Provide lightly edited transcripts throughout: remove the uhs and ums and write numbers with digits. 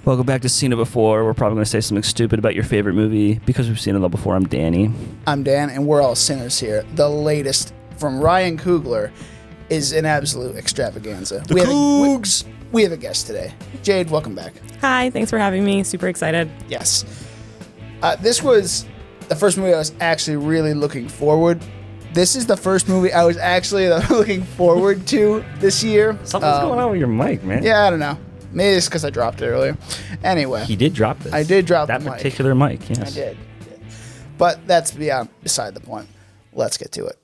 Welcome back to Seen It Before. We're probably going to say something stupid about your favorite movie because we've seen it all before. I'm Danny. I'm Dan, and we're all sinners here. The latest from Ryan Coogler is an absolute extravaganza. We have a guest today. Jade, welcome back. Hi, thanks for having me. Super excited. Yes. This was the first movie I was actually really looking forward. This is the first movie I was actually looking forward to this year. Something's going on with your mic, man. Yeah, I don't know. Maybe it's because I dropped it earlier. Anyway. He did drop this. I did drop that the mic. particular mic, yes. I did. But that's beside the point. Let's get to it.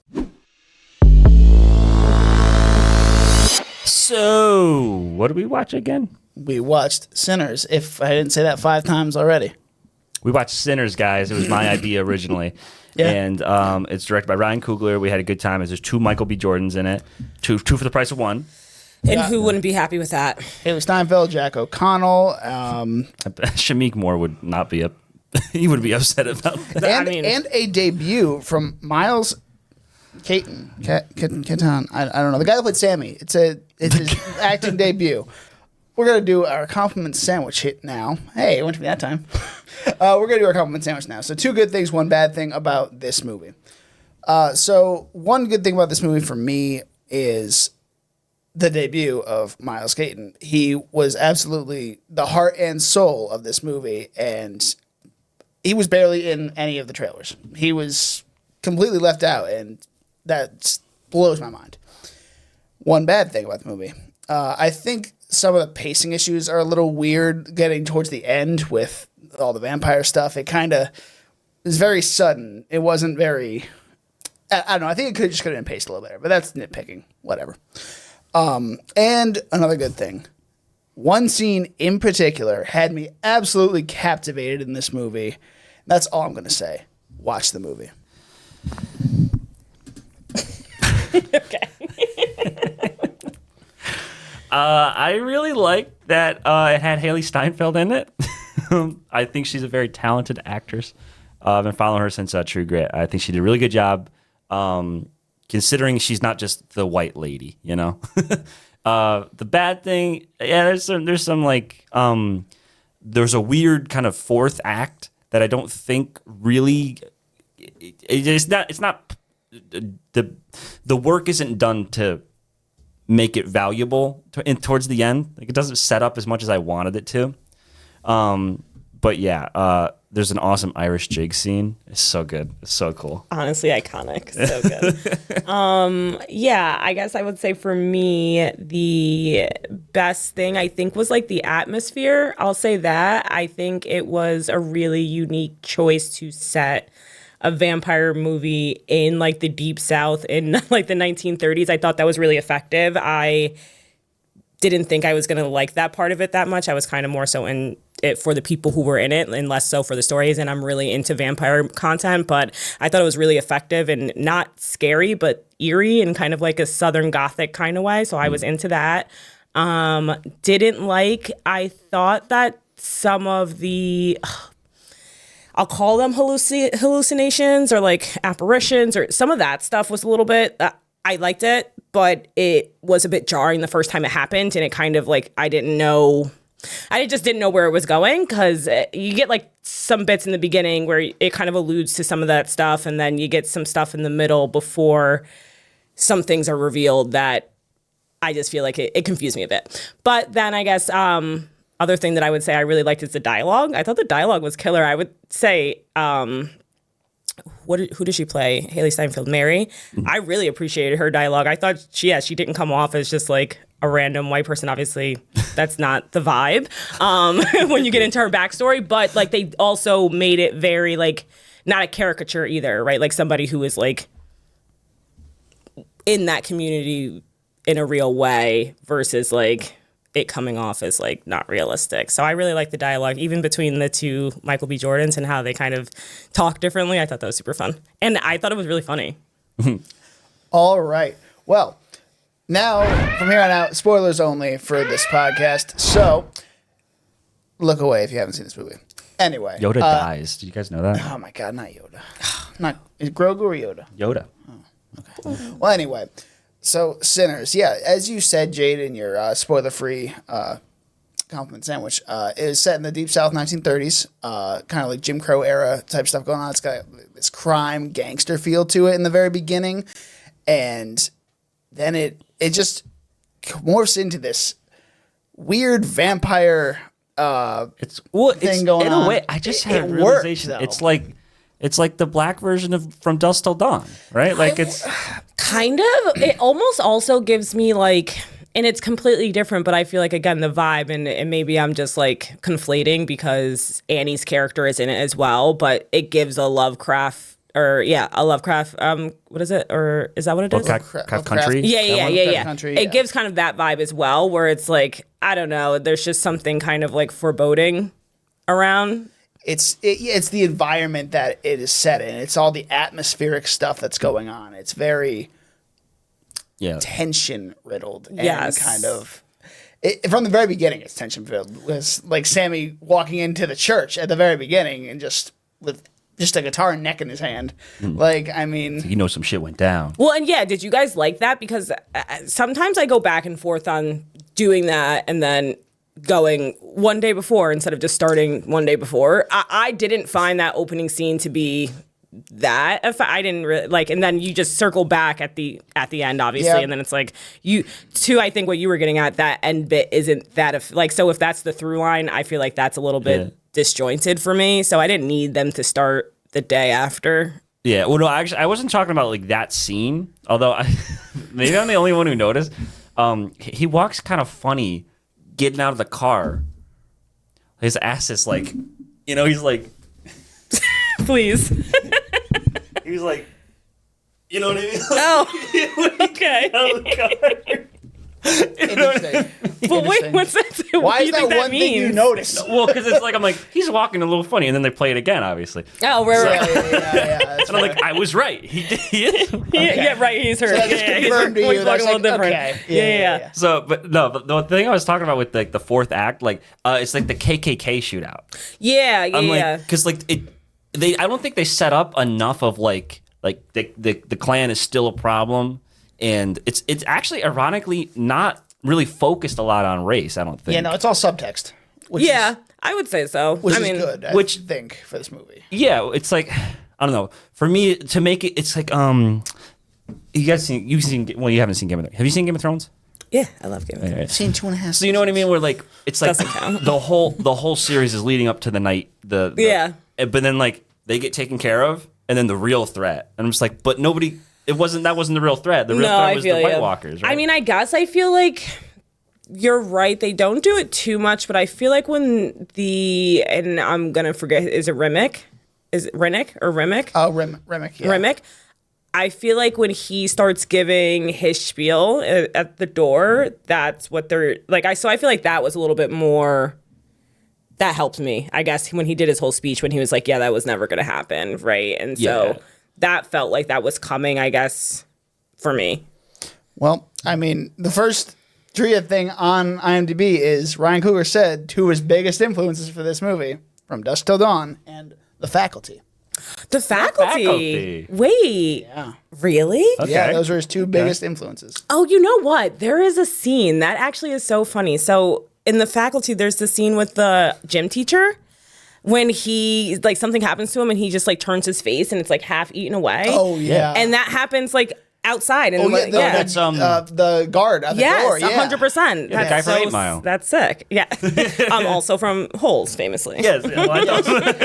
So, what did we watch again? We watched Sinners, if I didn't say that 5 times already. We watched Sinners, guys. It was my idea originally. Yeah. And it's directed by Ryan Coogler. We had a good time. There's 2 Michael B. Jordans in it. Two for the price of 1. And who wouldn't be happy with that? Haley Steinfeld, Jack O'Connell. Shamik Moore would not be up. He would be upset about that. And a debut from Miles Keaton. Keaton. I don't know. The guy that played Sammy. It's his acting debut. We're going to do our compliment sandwich hit now. Hey, it went to me that time. We're going to do our compliment sandwich now. So 2 good things, 1 bad thing about this movie. So one good thing about this movie for me is the debut of Miles Keaton. He was absolutely the heart and soul of this movie, and he was barely in any of the trailers. He was completely left out, and that blows my mind. One bad thing about the movie. I think some of the pacing issues are a little weird getting towards the end with all the vampire stuff. It kind of is very sudden. It wasn't very... I don't know. I think it could have been paced a little better, but that's nitpicking. Whatever. And another good thing. One scene in particular had me absolutely captivated in this movie. That's all I'm going to say. Watch the movie. Okay. I really like that it had Haley Steinfeld in it. I think she's a very talented actress. I've been following her since True Grit. I think she did a really good job, considering she's not just the white lady, you know? The bad thing, yeah, there's some like, there's a weird kind of 4th act that I don't think really, it's not, the work isn't done to make it valuable towards the end. Like, it doesn't set up as much as I wanted it to. But yeah, there's an awesome Irish jig scene. It's so good. It's so cool. Honestly, iconic. So good. Yeah, I guess I would say for me, the best thing I think was like the atmosphere. I'll say that. I think it was a really unique choice to set a vampire movie in like the Deep South in like the 1930s. I thought that was really effective. I didn't think I was going to like that part of it that much. I was kind of more so in it for the people who were in it and less so for the stories. And I'm really into vampire content, but I thought it was really effective and not scary, but eerie and kind of like a Southern Gothic kind of way. So I was into that. I thought that some of the, I'll call them hallucinations or like apparitions or some of that stuff was a little bit, I liked it, but it was a bit jarring the first time it happened. And it kind of like, I just didn't know where it was going because you get like some bits in the beginning where it kind of alludes to some of that stuff. And then you get some stuff in the middle before some things are revealed that I just feel like it confused me a bit. But then I guess other thing that I would say I really liked is the dialogue. I thought the dialogue was killer. I would say, who did she play? Haley Steinfeld, Mary. I really appreciated her dialogue. I thought she didn't come off as just like a random white person. Obviously, that's not the vibe when you get into her backstory. But like they also made it very like not a caricature either, right? Like somebody who is like in that community in a real way versus like it coming off as like not realistic. So I really like the dialogue, even between the 2 Michael B. Jordans and how they kind of talk differently. I thought that was super fun. And I thought it was really funny. All right. Well, now from here on out, spoilers only for this podcast. So look away if you haven't seen this movie. Anyway. Yoda dies. Did you guys know that? Oh my God, not Yoda. Is Grogu or Yoda? Yoda. Oh, okay. Well, anyway. So, Sinners. Yeah, as you said, Jade, in your spoiler-free compliment sandwich. It is set in the Deep South 1930s, kind of like Jim Crow era type stuff going on. It's got this crime gangster feel to it in the very beginning, and then it just morphs into this weird vampire thing going in on. a way. I just had a It realization. worked, It's like the black version of From Dusk Till Dawn, right? Like it's Kind of. It almost also gives me like, and it's completely different, but I feel like, again, the vibe, and maybe I'm just like conflating because Annie's character is in it as well, but it gives a Lovecraft, what is it? Or is that what it is? Lovecraft Country. Yeah. Country, It gives kind of that vibe as well, where it's like, I don't know, there's just something kind of like foreboding around. It's the environment that it is set in. It's all the atmospheric stuff that's going on. It's very tension riddled and kind of. From the very beginning, it's tension filled. It was like Sammy walking into the church at the very beginning and just with just a guitar and neck in his hand. Like, I mean, You know, some shit went down. Well, and yeah, did you guys like that? Because sometimes I go back and forth on doing that and then going one day before instead of just starting one day before. I didn't find that opening scene to be that. If I didn't really like, and then you just circle back at the end, obviously, and then it's like I think what you were getting at, that end bit isn't that so if that's the through line, I feel like that's a little bit disjointed for me. So I didn't need them to start the day after. Yeah, well, no, actually, I wasn't talking about like that scene. Although maybe I'm the only one who noticed. He walks kind of funny, getting out of the car. His ass is like, he's like, Please. he was like, you know what I mean? Oh, okay. interesting. But wait, what's that? Why What do is you that think one thing you noticed? Well, because it's like I'm like he's walking a little funny, and then they play it again, obviously. Oh, right. Yeah. That's And I'm like, I was right. He is. Yeah, right. He's hurt. So that just He's confirmed to you. He's That's walking a little like, different. okay. Yeah. So, but the thing I was talking about with like the fourth act, like it's like the KKK shootout. Yeah. I'm like, because like I don't think they set up enough of like the Klan is still a problem, and it's actually ironically not really focused a lot on race. I don't think. Yeah, no, it's all subtext. Which Yeah, is, I would say so. which I is mean, good. I which- think for this movie. Yeah, it's like I don't know. For me to make it, it's like you haven't seen Game of Thrones. Have you seen Game of Thrones? Yeah, I love Game of Thrones. I've seen 2.5. So you know what I mean? Where like it's like Doesn't count. the whole series is leading up to the night. Yeah. But then like they get taken care of, and then the real threat. And I'm just like, but nobody. That wasn't the real threat. The real threat was the White Walkers. Right? I mean, I guess I feel like you're right. They don't do it too much, but I feel like when and I'm gonna forget, is it Remick? Is it Rennick or Remick? Oh, Remick. Yeah. Remick. I feel like when he starts giving his spiel at the door, that's what they're like. So I feel like that was a little bit more. That helped me, I guess, when he did his whole speech, when he was like, "Yeah, that was never going to happen," right? And so that felt like that was coming, I guess, for me. Well, I mean, the first trivia thing on IMDb is Ryan Coogler said two of his biggest influences for this movie, From Dusk Till Dawn and The Faculty. The faculty. Wait. Yeah. Really? Okay. Yeah, those were his two biggest influences. Oh, you know what? There is a scene that actually is so funny. So in The Faculty, there's the scene with the gym teacher when he, like, something happens to him and he just, like, turns his face and it's, like, half eaten away. Oh, yeah. And that happens, like, outside. And that's the guard at the door. Yes, Yeah. 100%. the guy from 8 Mile. That's sick. Yeah. I'm also from Holes, famously. Yes. Well, I know.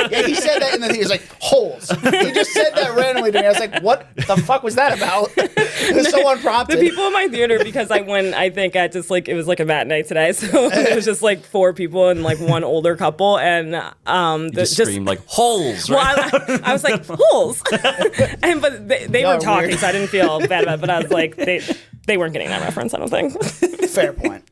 Yeah, he said that, and then he was like, holes. He just said that randomly to me. I was like, what the fuck was that about? It was so unprompted. The people in my theater, because I went, I think at just like, it was like a matinee today. So it was just like 4 people and like one older couple. And just screamed like holes. Right? Well, I was like, holes. But they Y'all were are talking, weird. so I didn't feel bad about it. But I was like, they weren't getting that reference, I don't think. Fair point.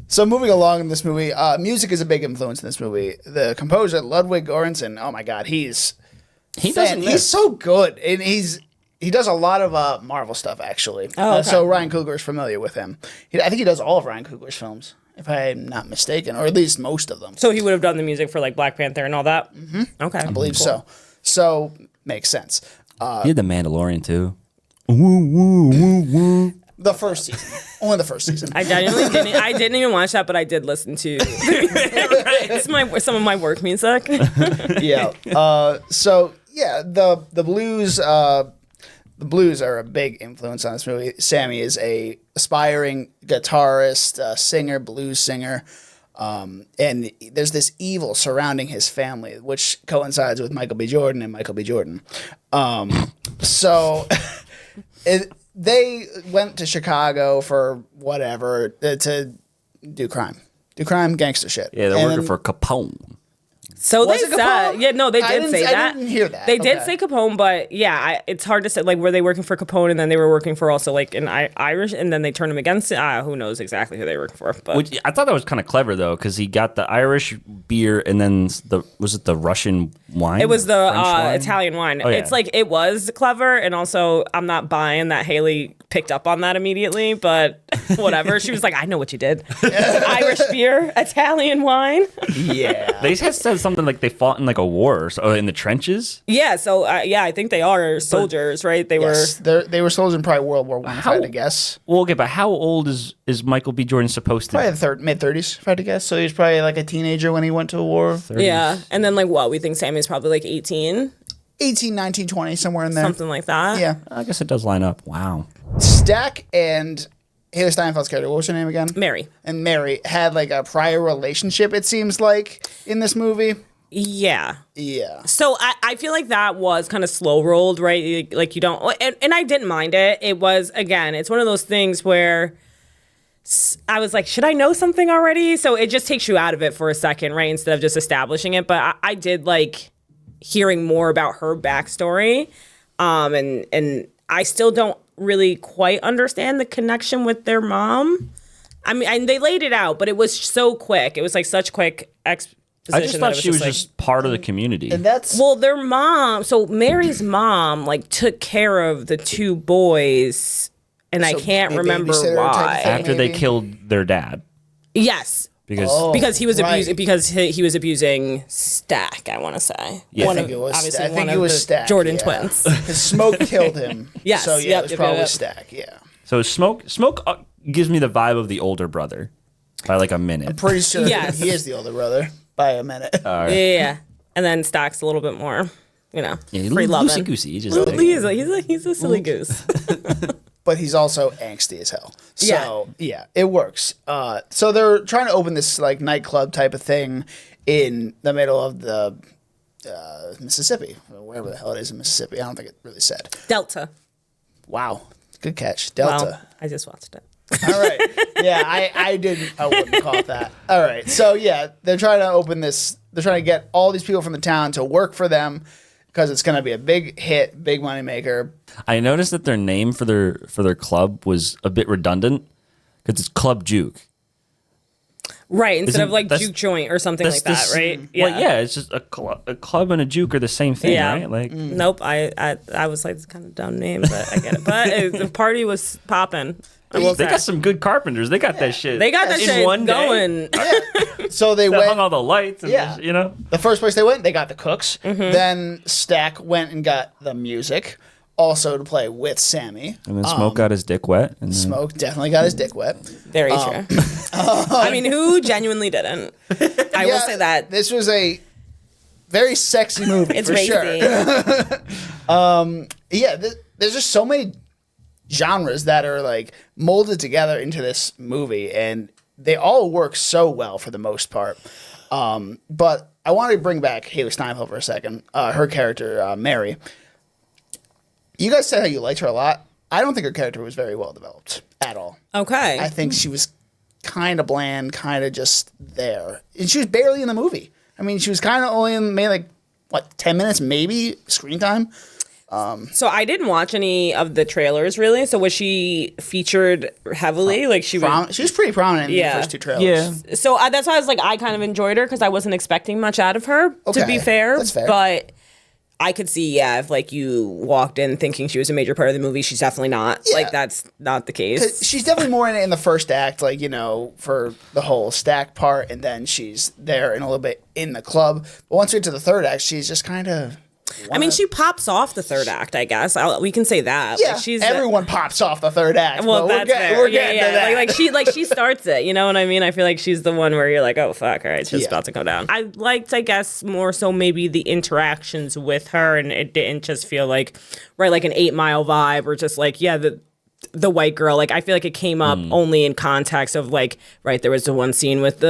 So moving along in this movie, music is a big influence in this movie. The composer Ludwig Göransson, oh my God, He doesn't he's miss. so good, and he does a lot of Marvel stuff actually. Oh, okay. So Ryan Coogler is familiar with him. I think he does all of Ryan Coogler's films, if I'm not mistaken, or at least most of them. So he would have done the music for like Black Panther and all that? Mm-hmm. Okay. I believe so. So makes sense. He did the Mandalorian too. Woo woo woo woo. The first season. Only the first season. I genuinely didn't. I didn't even watch that, but I did listen to. It's some of my work music. Yeah. So yeah, the blues. The blues are a big influence on this movie. Sammy is a aspiring guitarist, singer, blues singer, and there's this evil surrounding his family, which coincides with Michael B. Jordan and Michael B. Jordan. So they went to Chicago for whatever to do crime, gangster shit. Yeah, they're working for Capone. So Was they it said, Capone? yeah, no, they did say that. I didn't hear that. They did Okay. say Capone, but yeah, it's hard to say. Like, were they working for Capone, and then they were working for also like an Irish, and then they turned him against it. Who knows exactly who they were working for? But Which I thought that was kind of clever though, because he got the Irish beer and then was it the Russian wine? it was or the French wine? Italian wine. Oh, yeah. It's like it was clever, and also I'm not buying that Haley picked up on that immediately. But whatever, she was like, I know what you did. Irish beer, Italian wine. Yeah. They had said something like they fought in like a war or so, in the trenches. Yeah, so yeah, I think they are soldiers, right? They Yes, they were soldiers in probably World War I, if I had to guess. Well, okay, but how old is Michael B. Jordan supposed to Probably be? the mid-30s, if I had to guess. So he was probably like a teenager when he went to war. were. Yeah, and then like what? We think Sammy's probably like 18, 18, 19, 20, somewhere in there. something like that. Yeah. I guess it does line up. Wow. Stack and Haley Steinfeld's character, what was her name again? Mary. And Mary had like a prior relationship, it seems like, in this movie. Yeah. Yeah. So I feel like that was kind of slow rolled, right? Like you don't, and I didn't mind it. It was, again, it's one of those things where I was like, should I know something already? So it just takes you out of it for a second, right? Instead of just establishing it. But I did like hearing more about her backstory. And I still don't really quite understand the connection with their mom. I mean, and they laid it out, but it was so quick. It was like such quick exposition. I just thought that it she was like, just part of the community. And that's well, their mom, so Mary's mom, like, took care of the two boys, and I So can't maybe remember babysitter type why. thing? After they maybe? killed their dad. Yes, Because because he was right. abusing. Because he was abusing Stack. I want to say. Yeah. I think it was. Obviously, I think one it of was the Stack. Jordan yeah. twins. Because Smoke killed him. Yes, So yeah, yep, it was yep, probably yep. Stack. Yeah. so Smoke gives me the vibe of the older brother by like a minute. Pretty sure Yes. he is the older brother by a minute. Yeah, and then Stack's a little bit more, Yeah, free loving. loosey goosey. He just He's a silly goose. But he's also angsty as hell. So yeah, it works. So they're trying to open this like nightclub type of thing in the middle of the Mississippi, or wherever the hell it is in Mississippi. I don't think it really said. Delta. Wow, good catch, Well, Delta. I just watched it. All right, yeah, I wouldn't call it that. All right, so yeah, they're trying to open this. They're trying to get all these people from the town to work for them because it's going to be a big hit, big money maker. I noticed that their name for their club was a bit redundant because it's Club Juke. Right, instead of Isn't- like that's- juke joint or something like that, this- right? Well, yeah, it's just a club and a juke are the same thing, Yeah. right? Like, Nope. I was like, it's kind of a dumb name, but I get it. But the party was popping. I will they say. got some good carpenters. They got that shit. They got that in shit one day. going. So they They went. hung all the lights. And Yeah. you know. The first place they went, they got the cooks. Mm-hmm. Then Stack went and got the music, also to play with Sammy. And then Smoke got his dick wet. And then, Smoke definitely got his dick wet. Very true. I mean, who genuinely didn't? I will Yeah, say that. this was a very sexy movie It's for racy. sure. Yeah, there's just so many genres that are like molded together into this movie, and they all work so well for the most part. But I want to bring back Haley Steinfeld for a second. Her character, Mary. You guys said how you liked her a lot. I don't think her character was very well developed at all. Okay. I think she was kind of bland, kind of just there. And she was barely in the movie. I mean, she was kind of only in maybe 10 minutes, maybe screen time. So I didn't watch any of the trailers really. So was she featured heavily? Like she was. She was pretty prominent in Yeah. the first two trailers. Yeah. So that's why I was like, I kind of enjoyed her because I wasn't expecting much out of her. To Okay, be fair, that's fair. But I could see, yeah, if like you walked in thinking she was a major part of the movie, she's definitely not. Yeah. Like that's not the case. She's definitely more in it in the first act, like, you know, for the whole Stack part, and then she's there in a little bit in the club. But once we get to the third act, she's just kind of I mean, she pops off the third act, I guess. We can say that. Yeah, Like, she's everyone pops off the third act. well, but that's fair. we're getting to that. Like she starts it. You know what I mean? I feel like she's the one where you're like, oh fuck, all right, it's just Yeah. about to go down. I liked, I guess, more so maybe the interactions with her, and it didn't just feel like like an 8 Mile vibe, or just like the white girl. Like I feel like it came up only in context of like there was the one scene with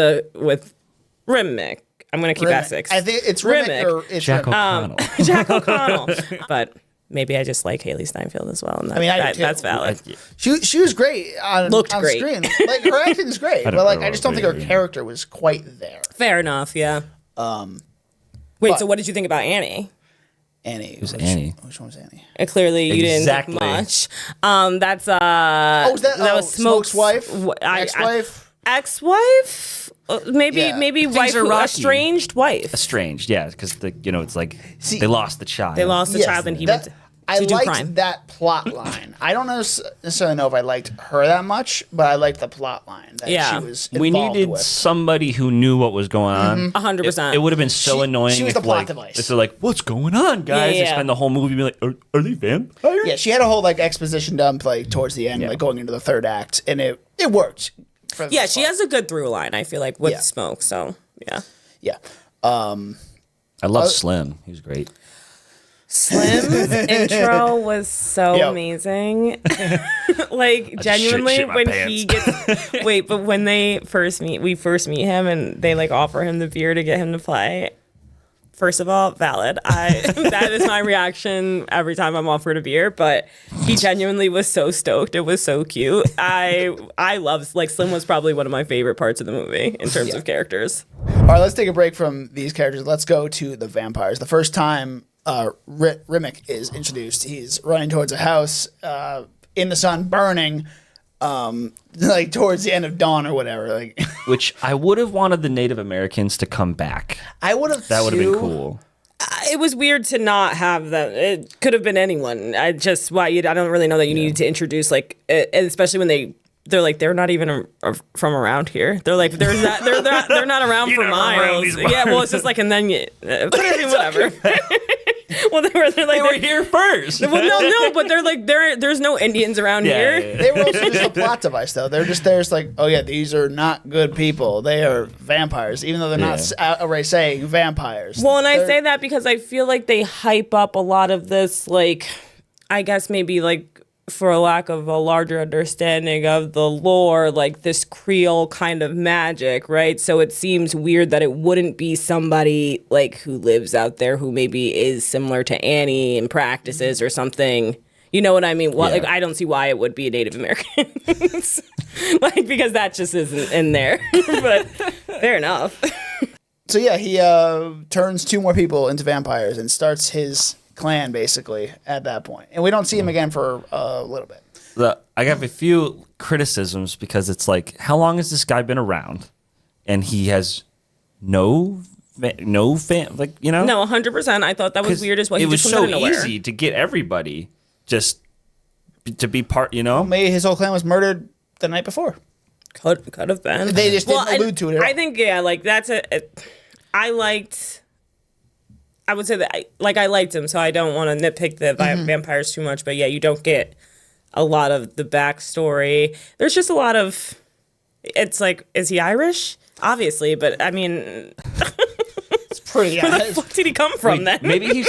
Rimick. I'm gonna keep Essex. I think it's Rimick or it's Jack Rimick. O'Connell. Jack O'Connell. But maybe I just like Haley Steinfeld as well. And I mean, I do too. that's valid. She was great on Looked on great. screen. Like her acting's great, but like I just don't think her character was quite there. Fair enough. Yeah. Wait. So what did you think about Annie? Annie. Who's Annie? Which one was Annie? Clearly, you Exactly. didn't think much. That's Was that was Smoke's wife? I- Ex-wife? Ex-wife? Maybe Yeah. maybe Things wife, are rocky. estranged wife. Estranged, yeah, because it's like See, they lost the child. They lost the Yes, child, and he that- went I to do liked crime. that plot line. I don't necessarily know if I liked her that much, but I liked the plot line that Yeah. she was We involved needed with. somebody who knew what was going on. 100%. It would have been so She- annoying. she was if, the plot like, device. If they're like, "What's going on, guys?" Yeah. They spend the whole movie being like, "Are they vampires?" Yeah, she had a whole like exposition dump like towards the end, Yeah. like going into the third act, and it worked. for the Yeah, most she part. has a good through line. I feel like with Yeah. Smoke. So yeah. Yeah. I love Slim. He was great. Slim's intro was so Yo. amazing. Like genuinely shit my when pants. he gets but when we first meet him and they like offer him the beer to get him to play. First of all, valid. That is my reaction every time I'm offered a beer, but he genuinely was so stoked. It was so cute. I love like Slim was probably one of my favorite parts of the movie in terms of characters. All right, let's take a break from these characters. Let's go to the vampires. The first time Rimick is introduced, he's running towards a house in the sun, burning, like towards the end of dawn or whatever. Like, Which I would have wanted the Native Americans to come back. I would have. That would have been cool. It was weird to not have them. It could have been anyone. I don't really know that you needed to introduce like, especially when they're like they're not even from around here. They're like they're not around for never around miles. these Yeah, well it's just like and then whatever. Well, they're like They were here first. well, no, but they're like there's no Indians around here. They were also just a plot device, though. They're just there's like, oh yeah, these are not good people. They are vampires, even though they're not outright saying vampires. Well, and I They're- say that because I feel like they hype up a lot of this, like, I guess maybe like for a lack of a larger understanding of the lore, like this Creole kind of magic, right? So it seems weird that it wouldn't be somebody like who lives out there who maybe is similar to Annie in practices or something. You know what I mean? Well, Yeah. like I don't see why it would be Native Americans, like because that just isn't in there. But fair enough. So yeah, he turns 2 more people into vampires and starts his clan basically at that point, and we don't see him again for a little bit. I have a few criticisms because it's like, how long has this guy been around? And he has no fan, like, you know? No, 100%. I thought that was 'Cause weird as well. He it was just comes so out of nowhere. easy to get everybody just to be part, you know? Maybe his whole clan was murdered the night before. Could have been. They just didn't allude to it at all. I think like that's I would say that I liked him, so I don't want to nitpick the vampires too much. But yeah, you don't get a lot of the backstory. There's just a lot of. It's like, is he Irish? Obviously, but I mean, It's pretty. where the fuck did he come from then? Maybe he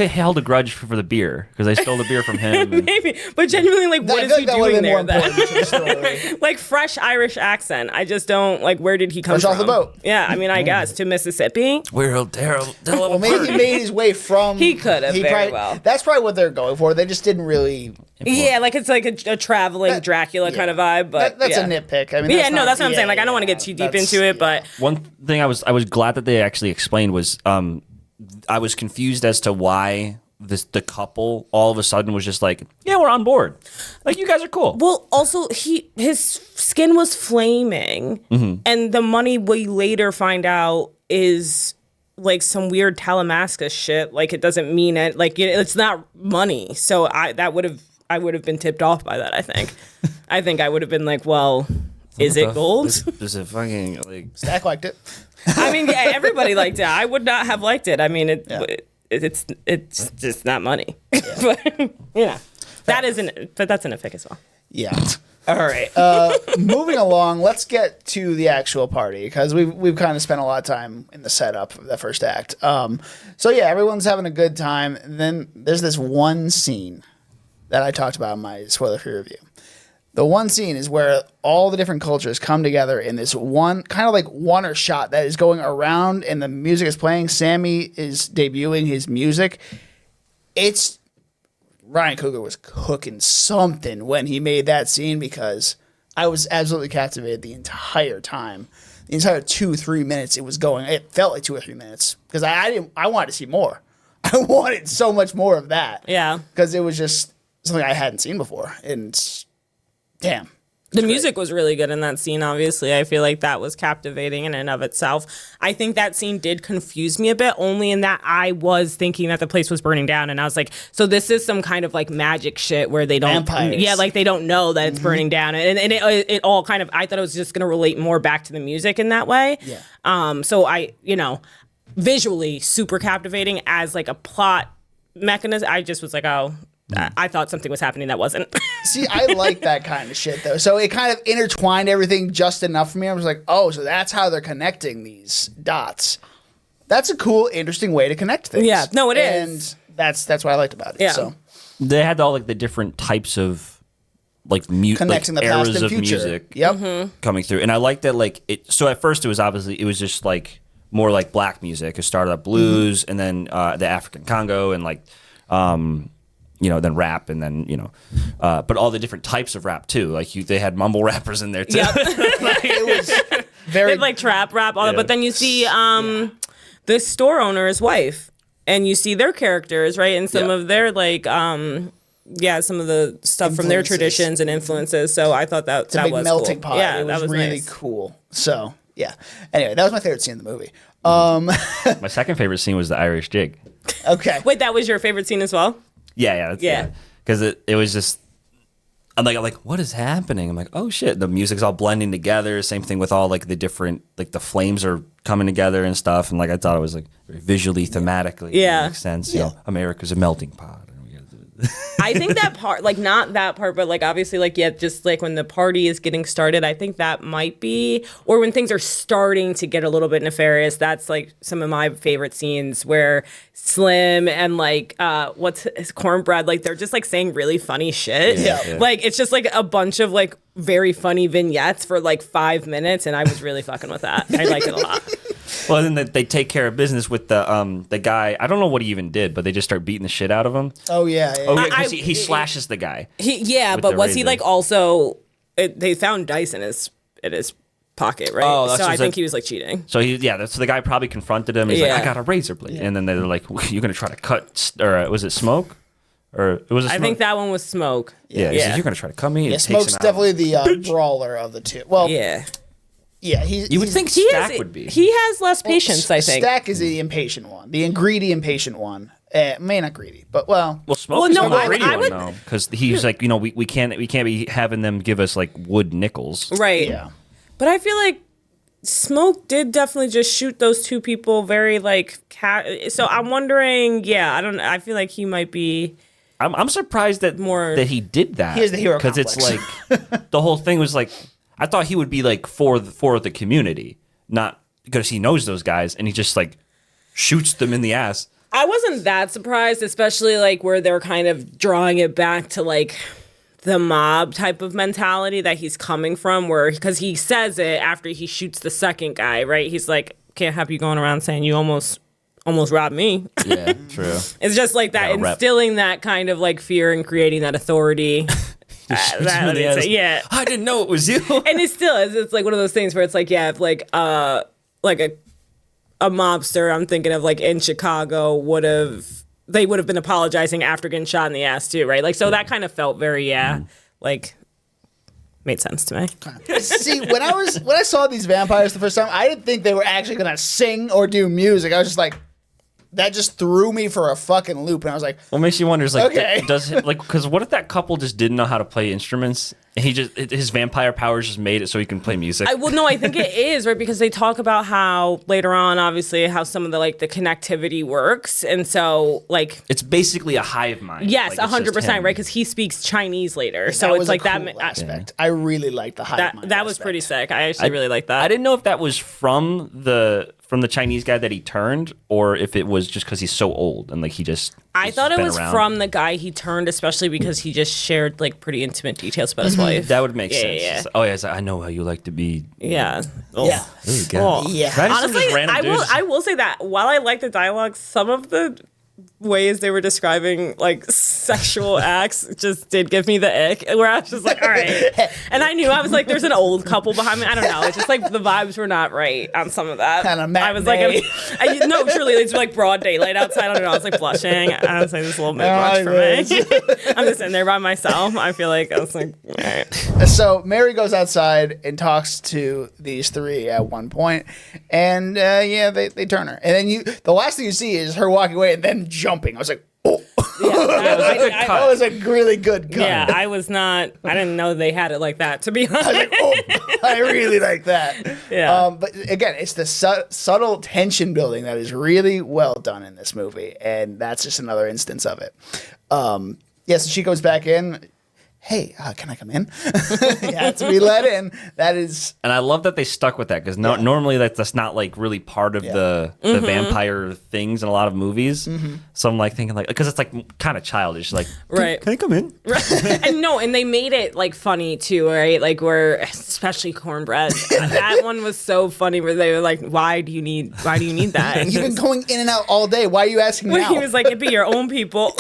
held a grudge for the beer because I stole the beer from him. Maybe, but genuinely, like, what I is feel he like that would doing have been there more then? important to the story. Like fresh Irish accent. I just don't like. Where did he come Fresh from? off the boat. Yeah, I mean, I guess to Mississippi. We're terrible. Well, maybe he made his way from. He could have very probably- well. That's probably what they're going for. They just didn't really. Yeah, like it's like a traveling That- Dracula kind of vibe. But that's yeah. a nitpick. I mean, Yeah, no, that's what I'm yeah, saying. Like, I don't want to yeah, get too deep that's- into it, yeah. but One thing I was glad that they actually explained was I was confused as to why the couple all of a sudden was just like, yeah, we're on board. Like, you guys are cool. well, also his skin was flaming, and the money we later find out is like some weird Talamasca shit. Like, it doesn't mean it. Like, it's not money. So I would have been tipped off by that. I think. I think I would have been like, well, is it gold? There's a fucking like. Stack liked it. I mean, yeah, everybody liked it. I would not have liked it. I mean, it's just not money. But that's an epic as well. Yeah. All right. Moving along, let's get to the actual party because we've kind of spent a lot of time in the setup of the first act. So yeah, everyone's having a good time. And then there's this one scene that I talked about in my spoiler-free review. The one scene is where all the different cultures come together in this one kind of like one-er shot that is going around and the music is playing. Sammy is debuting his music. Ryan Coogler was cooking something when he made that scene because I was absolutely captivated the entire time. The entire 2-3 minutes it was going. It felt like 2 or 3 minutes because I wanted to see more. I wanted so much more of that. Yeah. Because it was just something I hadn't seen before. And damn. The music was really good in that scene, obviously. I feel like that was captivating in and of itself. I think that scene did confuse me a bit, only in that I was thinking that the place was burning down. And I was like, so this is some kind of like magic shit where they don't... Vampires. Yeah, like they don't know that it's burning down. And it all kind of... I thought it was just going to relate more back to the music in that way. Yeah. So visually super captivating as like a plot mechanism. I just was like, oh... I thought something was happening that wasn't. See, I like that kind of shit, though. So it kind of intertwined everything just enough for me. I was like, oh, so that's how they're connecting these dots. That's a cool, interesting way to connect things. Yeah, no, it and is. That's what I liked about it. Yeah. So They had all like the different types of like connecting the past eras and of future. music Yep. coming through, and I like that. Like it. So at first it was just like more like black music. It started up blues, and then the African Congo, and like. Then rap, and then but all the different types of rap too. Like they had mumble rappers in there too. Yep. It was very like trap rap, all that. But then you see the store owner's wife, and you see their characters, right, and some of their like some of the stuff from their traditions and influences. So I thought that a big was melting cool. pot. Yeah, it was that was really nice. cool. So yeah. Anyway, that was my favorite scene in the movie. My second favorite scene was the Irish jig. Okay. Wait, that was your favorite scene as well? Yeah. Because it was just, I'm like, what is happening? I'm like, oh shit, the music's all blending together. Same thing with all like the different, like the flames are coming together and stuff. And like I thought it was like very visually, thematically, Yeah. it makes sense. America's a melting pot. I think that part, like not that part, but like obviously like, just like when the party is getting started, I think that might be, or when things are starting to get a little bit nefarious, that's like some of my favorite scenes where Slim and like, what's his Cornbread, like they're just like saying really funny shit. Yeah. Like it's just like a bunch of like very funny vignettes for like 5 minutes, and I was really fucking with that. I liked it a lot. Well, then they take care of business with the guy. I don't know what he even did, but they just start beating the shit out of him. Oh yeah. Oh yeah, because he slashes the guy. But the was he razor. like also? They found dice in his pocket, right? Oh, that's so I just think like- he was like cheating. So so the guy probably confronted him. He's like, I got a razor blade, and then they're like, you're gonna try to cut, or was it Smoke, or it was? I think that one was Smoke. Yeah, he says, you're gonna try to cut me. Yeah, It takes Smoke's him out. definitely the brawler of the two. Well, Yeah. You would think He Stack has, would be. he has less patience, I think. Stack is the impatient one, the greedy impatient one. May not greedy, but well. Well, Smoke Well, is no, the I greedy would- one though, because he's like, we can't be having them give us like wood nickels. Right. Yeah. But I feel like Smoke did definitely just shoot those two people very like so I'm wondering, I feel like he might be I'm surprised that that he did that. He has the hero because it's complex. like the whole thing was like I thought he would be like for the community, not because he knows those guys, and he just like shoots them in the ass. I wasn't that surprised, especially like where they're kind of drawing it back to like the mob type of mentality that he's coming from, where because he says it after he shoots the second guy, right? He's like, can't have you going around saying you almost robbed me. Yeah, true. It's just like that, Yeah, instilling that kind of like fear and creating that authority. Yeah. I didn't know it was you. And it still is. It's like one of those things where it's like, if like a mobster, I'm thinking of like in Chicago would have been apologizing after getting shot in the ass too, right? Like, so that kind of felt very, like made sense to me. See, when I saw these vampires the first time, I didn't think they were actually gonna sing or do music. I was just like, that just threw me for a fucking loop, and I was like, What makes you wonder is like, Okay. because what if that couple just didn't know how to play instruments And his vampire powers just made it so he can play music. I think it is, right? Because they talk about how later on, obviously, how some of the like the connectivity works. And so like it's basically a hive mind. Yes, like, 100%, right? Because he speaks Chinese later. And so that it's was like a cool that aspect. I really liked the hive mind that was aspect. pretty sick. I actually really liked that. I didn't know if that was from the Chinese guy that he turned, or if it was just because he's so old and like he just. I thought it was around. from the guy he turned, especially because he just shared like pretty intimate details about his wife. That would make sense. Yeah. Oh yeah, I know how you like to be. Yeah. Yeah. Ooh, God. Oh. Yeah. Imagine some Honestly, just random dudes. I will say that while I like the dialogue, some of the ways they were describing like sexual acts just did give me the ick, where I was just like, all right. And I knew I was like, there's an old couple behind me. I don't know. It's just like the vibes were not right on some of that. Kinda I was like, matinee. no, truly, it's like broad daylight outside. I don't know. I was like blushing. I was like, this is a little bit much for me. I'm just in there by myself. I feel like I was like, all right. So Mary goes outside and talks to these three at one point, and they turn her. And then the last thing you see is her walking away and then jumping. I was like, oh. That was a really good cut. Yeah, I didn't know they had it like that, to be honest. I was like, oh, I really like that. Yeah. But again, it's the subtle tension building that is really well done in this movie, and that's just another instance of it. So she goes back in. Hey, can I come in? You have to be let in. That is, And I love that they stuck with that because normally that's not like really part of the vampire things in a lot of movies. So I'm like thinking like because it's like kind of childish. Like, Right. Can I come in? And they made it like funny too, right? Like where especially cornbread. That one was so funny where they were like, why do you need that? And you've been going in and out all day. Why are you asking now? he was like, it'd be your own people.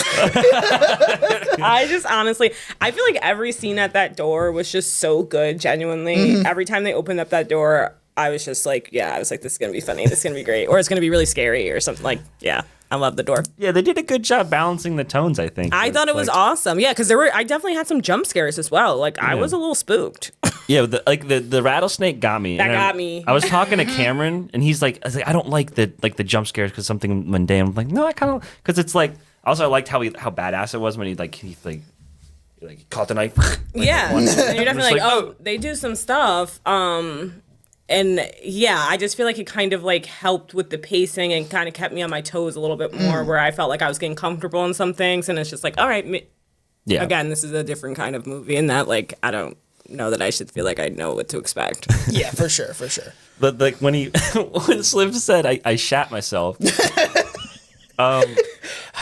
I just honestly, I feel like every scene at that door was just so good, genuinely. Every time they opened up that door, I was just like, this is going to be funny. This is going to be great. Or it's going to be really scary or something. Like, I love the door. Yeah, they did a good job balancing the tones, I think. I thought it was awesome. Yeah, because I definitely had some jump scares as well. Like, I was a little spooked. Yeah, the rattlesnake got me. That got me. I was talking to Cameron, and he's like, I don't like the jump scares because something mundane. I'm like, no, I kind of because it's like. Also, I liked how badass it was when he caught the knife. Yeah, and you're definitely like, like, they do some stuff. And I just feel like it kind of like helped with the pacing and kind of kept me on my toes a little bit more, where I felt like I was getting comfortable in some things, and it's just like, all right, Yeah. Again, this is a different kind of movie, and that like I don't know that I should feel like I know what to expect. Yeah, for sure. But like when when Slim said I shat myself.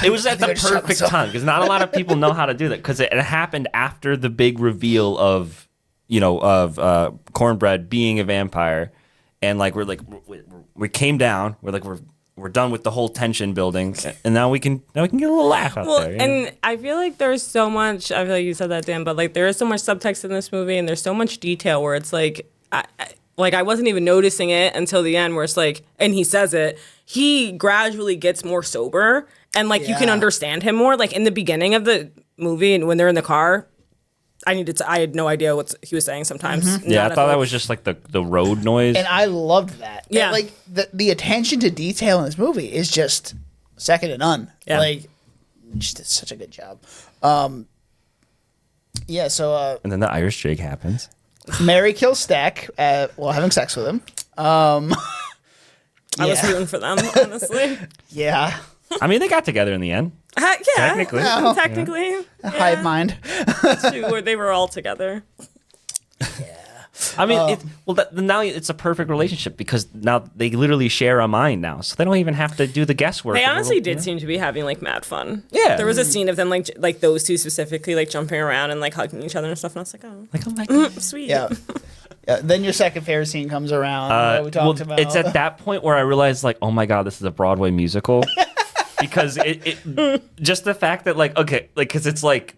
It was at the perfect time because not a lot of people know how to do that because it happened after the big reveal of Cornbread being a vampire, and like we came down. We're done with the whole tension building, and now we can get a little laugh out there. You know? And I feel like there's so much. I feel like you said that, Dan, but like there is so much subtext in this movie, and there's so much detail where it's like. I wasn't even noticing it until the end where it's like, and he says it, he gradually gets more sober and like you can understand him more. Like in the beginning of the movie and when they're in the car, I had no idea what he was saying sometimes. Yeah, I thought that was just like the road noise. And I loved that. Yeah. And, like the attention to detail in this movie is just second to none. Yeah. Like, just did such a good job. So and then the Irish jig happens. Mary kills Stack while having sex with him. I was rooting for them, honestly. Yeah. I mean, they got together in the end. Yeah, Technically. technically, Hive mind. Shoot, they were all together. I mean, now it's a perfect relationship because now they literally share a mind now, so they don't even have to do the guesswork. They honestly did seem to be having like mad fun. Yeah. There was a scene of them like those two specifically like jumping around and like hugging each other and stuff, and I was like, oh, Like, oh my God. sweet. Yeah. Then your second favorite scene comes around. That we talked about. It's at that point where I realized, like, oh my God, this is a Broadway musical. Because it just the fact that, like, okay, like, because it's like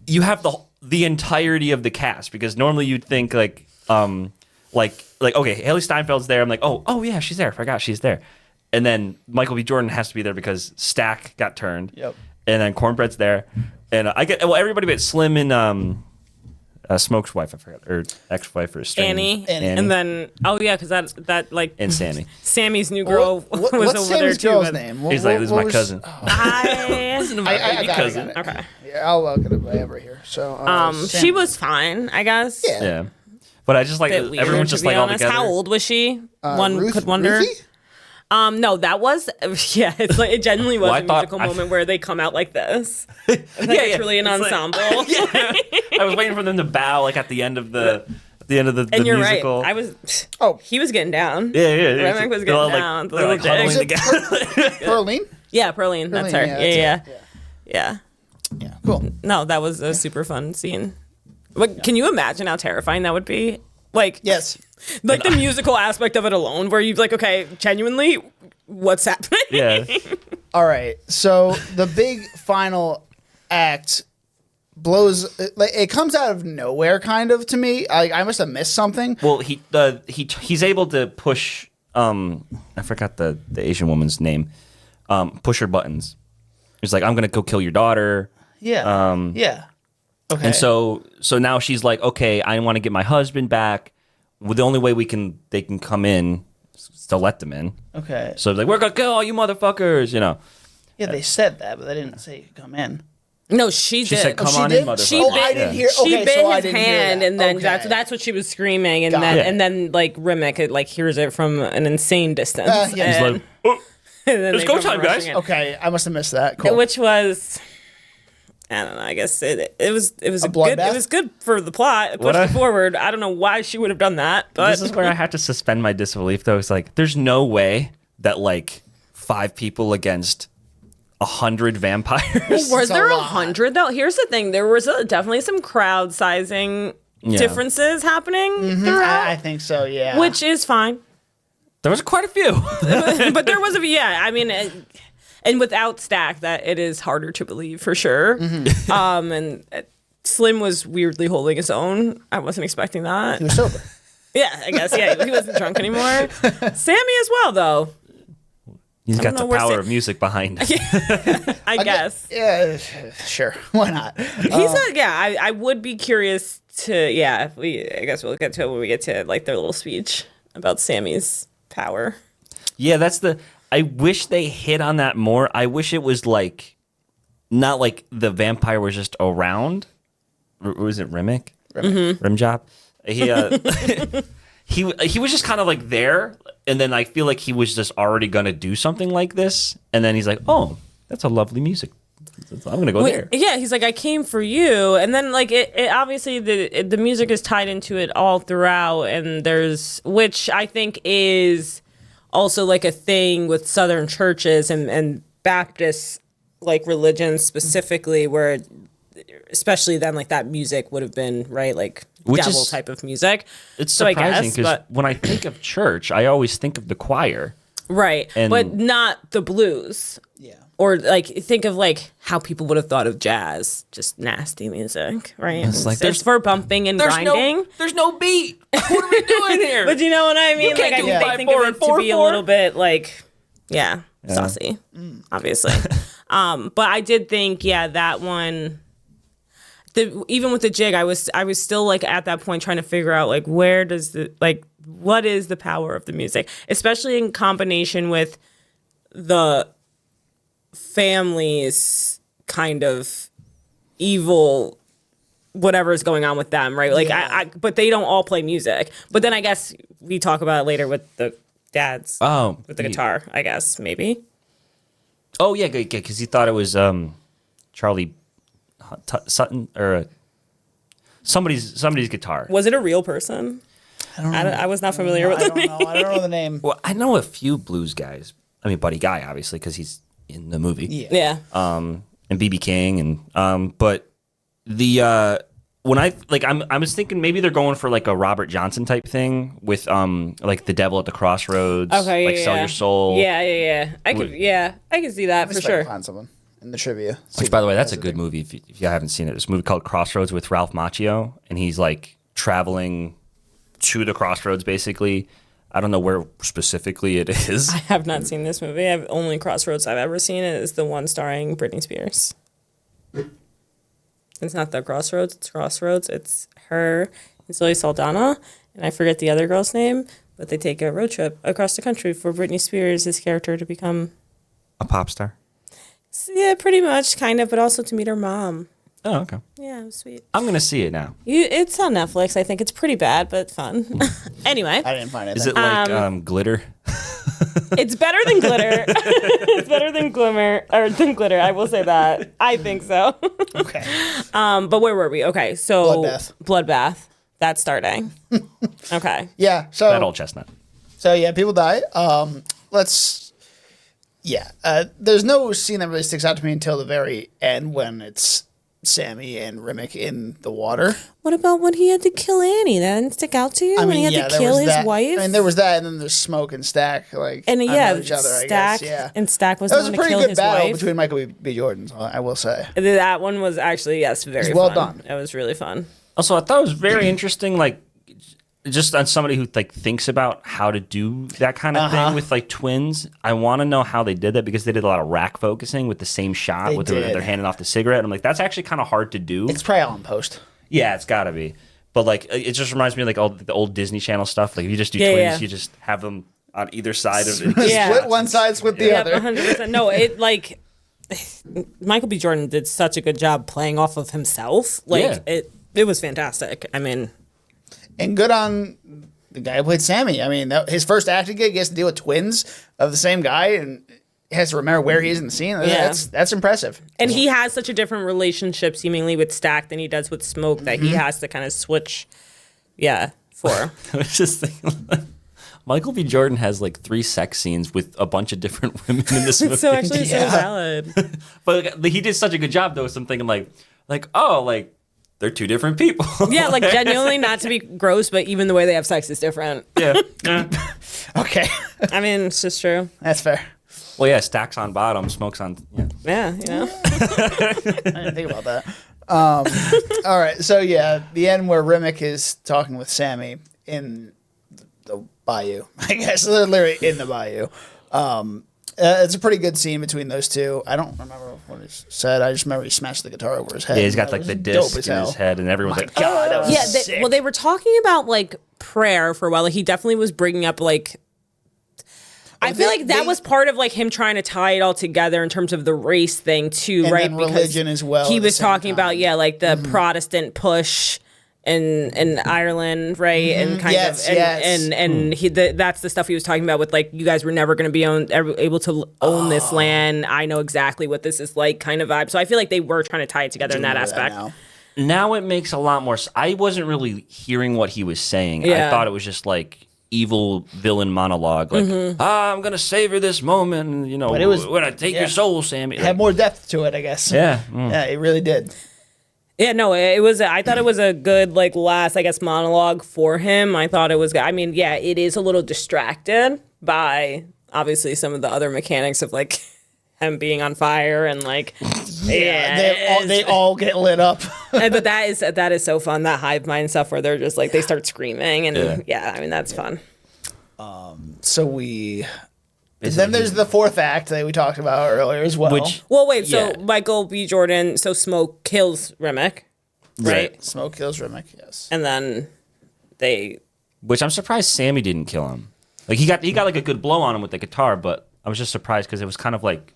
you have the entirety of the cast. Because normally you'd think, like okay, Haley Steinfeld's there. I'm like, oh yeah, she's there. I forgot she's there. And then Michael B. Jordan has to be there because Stack got turned. Yep. And then Cornbread's there. And everybody but Slim and Smoke's wife, I forgot, or ex-wife or estranged. Annie. And then because that like and Sammy. Sammy's new girl was What's over there Sammy's too. girl's but name? He's like, this is my cousin. I I got cousin. it. okay. Yeah, I'll look it up over here. So, She Sammy. was fine, I guess. Yeah. Yeah. But I just like Bit weird, everyone's just to be like all honest. together. How old was she? One Ruth- could wonder. Ruthie? No, that was it's like it genuinely was Well, I a thought- musical moment where they come out like this. It's like Yeah, it's yeah. really an It's like- ensemble. I was waiting for them to bow like at the end of the the And you're musical. right. I was. Oh. He was getting down. Yeah. Remick was They're all, getting down. The they're little huddling jig. together. Pearline? Yeah, Pearline. That's her. Pearline, Yeah. that's it. Yeah. Yeah, cool. No, that was a super fun scene. But can you imagine how terrifying that would be? Like, Yes. like the musical aspect of it alone, where you're like, okay, genuinely, what's happening? Yeah. All right. So the big final act blows. It comes out of nowhere, kind of to me. I must have missed something. Well, he's able to push. I forgot the Asian woman's name. Push her buttons. He's like, I'm gonna go kill your daughter. Yeah. Yeah. Okay. And so now she's like, okay, I want to get my husband back. Well, the only way they can come in is to let them in. Okay. So they're like, we're gonna kill all you motherfuckers, you know. Yeah, they said that, but they didn't say come in. No, she She did. said, "Come she on did? in, motherfucker." She Oh, bit, I didn't hear. she Okay, bit so I his didn't hear hand, that. and then Okay. that's what she was screaming, and Got then it. and then like Remick like hears it from an insane distance. Yeah. He's and, Like, oh, and then it's they go come time, rushing guys. in. Okay, I must have missed that. Cool. Which was, I don't know. I guess it was a good. bloodbath? It was good for the plot. It pushed I- it forward. I don't know why she would have done that, but this is where I have to suspend my disbelief, though. It's like, there's no way that like 5 people against 100 vampires. was It's a there lot. 100 though? Here's the thing: there was definitely some crowd sizing Yeah. differences happening throughout, I think so. Yeah. which is fine. There was quite a few. But there was I mean, and without Stack, that it is harder to believe for sure. And Slim was weirdly holding his own. I wasn't expecting that. he was sober. Yeah, I guess. Yeah, he wasn't drunk anymore. Sammy as well, though. He's got know the where power Sam- of music behind him. I guess. Yeah. Sure. Why not? He's I would be curious to. Yeah, I guess we'll get to it when we get to like their little speech about Sammy's power. Yeah, I wish they hit on that more. I wish it was like, not like the vampire was just around. Was it Remick? Rimjob? He was just kind of like there, and then I feel like he was just already gonna do something like this, and then he's like, "Oh, that's a lovely music. I'm gonna go there." Yeah, he's like, I came for you, and then like it obviously the music is tied into it all throughout, and which I think is also like a thing with Southern churches and Baptist like religions specifically, where especially then like that music would have been right like Which devil is- type of music. It's So I surprising guess, because but- when I think of church, I always think of the choir. Right, And- but not the blues. Yeah. Or like think of like how people would have thought of jazz, just nasty music, right? It's like, it's there's- for bumping and grinding. there's no beat. What are we doing here? But you know what I mean? can't Like do I think 5/4 of and it to be a 4/4. little bit like, saucy, obviously. But I did think, that one. Even with the jig, I was still like at that point trying to figure out like what is the power of the music, especially in combination with the family's kind of evil whatever is going on with them, right? Like but they don't all play music. But then I guess we talk about it later with the dads with the guitar, I guess maybe. Oh yeah, because he thought it was Charlie Sutton or somebody's guitar. Was it a real person? I was not familiar with I the don't name. know. I don't know the name. Well, I know a few blues guys. I mean, Buddy Guy, obviously, because he's in the movie. Yeah. Yeah. And BB King, and but the when I was thinking maybe they're going for like a Robert Johnson type thing with like the Devil at the Crossroads, Okay, like yeah, Sell yeah. Your Soul. Yeah. I could see that for Just sure. sure. Find someone in the trivia. Which, by the way, that's a good movie if you haven't seen it. It's a movie called Crossroads with Ralph Macchio, and he's like traveling to the crossroads, basically. I don't know where specifically it is. I have not seen this movie. I've only Crossroads I've ever seen is the one starring Britney Spears. It's not the Crossroads. It's Crossroads. It's her and Zoe Saldana, and I forget the other girl's name. But they take a road trip across the country for Britney Spears' character to become A pop star. yeah, pretty much, kind of, but also to meet her mom. Oh, okay. Yeah, it was sweet. I'm gonna see it now. It's on Netflix. I think it's pretty bad, but fun. Anyway, I didn't find it. Is it like glitter? it's better than glitter. It's better than glimmer or than glitter. I will say that. I think so. Okay. But where were we? Okay, so Bloodbath. That's starting. Okay. Yeah. So That old chestnut. So yeah, people die. There's no scene that really sticks out to me until the very end when it's Sammy and Rimmick in the water. What about when he had to kill Annie? That didn't stick out to you? When he had to kill his wife? I mean, there was that, and then there's Smoke and Stack, like, and under each other, Stack, I guess. Yeah. and Stack was That the was a one to pretty kill good his battle wife. between Michael B. Jordan, I will say. That one was actually, yes, very well fun. done. It was really fun. Also, I thought it was very interesting, like, just on somebody who like thinks about how to do that kind of thing with like twins. I want to know how they did that because they did a lot of rack focusing with the same shot with they're handing off the cigarette. I'm like, that's actually kind of hard to do. It's probably all in post. Yeah, it's got to be. But like, it just reminds me of like all the old Disney Channel stuff. Like, if you just do twins, you just have them on either side of it. Yeah. Split one side, split the other. 100%. No, it like Michael B. Jordan did such a good job playing off of himself. Like it was fantastic. I mean, and good on the guy who played Sammy. I mean, his first acting gig, he has to deal with twins of the same guy, and he has to remember where he is in the scene. That's impressive. And he has such a different relationship, seemingly, with Stack than he does with Smoke, that he has to kind of switch. Yeah, for. I was just thinking, Michael B. Jordan has like 3 sex scenes with a bunch of different women in this movie. So actually, so valid. But like, he did such a good job, though. So I'm thinking like they're 2 different people. Yeah, like genuinely, not to be gross, but even the way they have sex is different. Yeah. Okay. I mean, it's just true. That's fair. Well, yeah, Stack's on bottom, Smoke's on. Yeah. Yeah, you know. I didn't think about that. All right. So, yeah, the end where Rimmick is talking with Sammy in the bayou. I guess they're literally in the bayou. It's a pretty good scene between those two. I don't remember what he said. I just remember he smashed the guitar over his head. Yeah, he's got like the disc in his head, and everyone's like, God, that was Yeah, sick. they were talking about like prayer for a while. Like, he definitely was bringing up like. I feel like that was part of like him trying to tie it all together in terms of the race thing too, and right? then religion as well. He at the was same talking time. about like the Protestant push in Ireland, right? And kind Yes, of yes. and that's the stuff he was talking about with like, you guys were never going to be able to own this land. I know exactly what this is like, kind of vibe. So I feel like they were trying to tie it together in that aspect. now it makes a lot more. I wasn't really hearing what he was saying. Yeah. I thought it was just like evil villain monologue, like I'm gonna savor this moment, and you know, But it was- when I take your soul, Sammy. It had more depth to it, I guess. Yeah. Yeah, it really did. Yeah, no, it was. I thought it was a good like last, I guess, monologue for him. I thought it was. I mean, yeah, it is a little distracted by obviously some of the other mechanics of like him being on fire and like They all get lit up. but that is so fun, that hive mind stuff where they're just like they start screaming and yeah I mean that's fun. So then there's the fourth act that we talked about earlier as well. Well, wait, so Michael B. Jordan, so Smoke kills Rimmick, right? Smoke kills Rimmick, yes. And then which I'm surprised Sammy didn't kill him. Like he got like a good blow on him with the guitar, but I was just surprised because it was kind of like.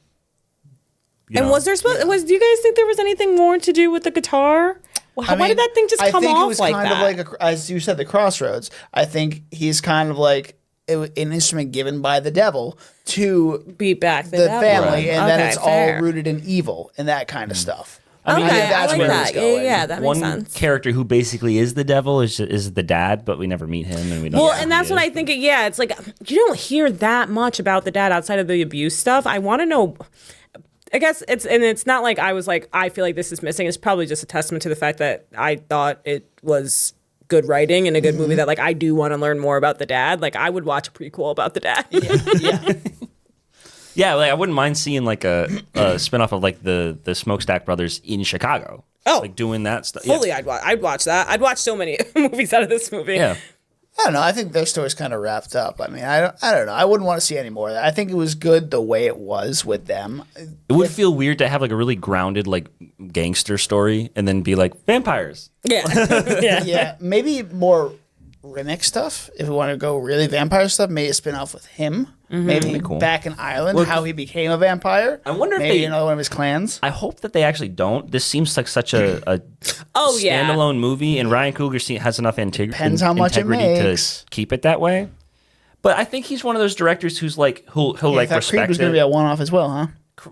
Was there do you guys think there was anything more to do with the guitar? Why did that thing just come off I think it was like kind that? of like, as you said, the crossroads. I think he's kind of like an instrument given by the devil to beat back the devil. family, and then it's fair. all rooted in evil and that kind of stuff. I mean, Okay, that's I like where that. it's going. Yeah, that makes one sense. character who basically is the devil is the dad, but we never meet him, and we don't. Well, know and who that's he what is. I think. Yeah, it's like you don't hear that much about the dad outside of the abuse stuff. I want to know. I guess it's not like I was like, I feel like this is missing. It's probably just a testament to the fact that I thought it was good writing and a good movie that like I do want to learn more about the dad. Like I would watch a prequel about the dad. Yeah, like I wouldn't mind seeing like a spinoff of like the Smokestack brothers in Chicago. Oh. Like doing that stuff. Fully, I'd watch that. I'd watch so many movies out of this movie. Yeah. I don't know. I think their story's kind of wrapped up. I mean, I don't know. I wouldn't want to see any more of that. I think it was good the way it was with them. It would feel weird to have like a really grounded like gangster story and then be like vampires. Yeah. Yeah. Yeah, maybe more remix stuff. If we want to go really vampire stuff, maybe a spin off with him. Maybe cool. back in Ireland, how he became a vampire. I wonder if maybe they- another one of his clans. I hope that they actually don't. This seems like such a Oh, yeah. standalone movie, and Ryan Coogler has enough Depends how much it integrity makes. to keep it that way. But I think he's one of those directors who's like he'll I like thought respect Creed was going to be it. a one-off as well, huh?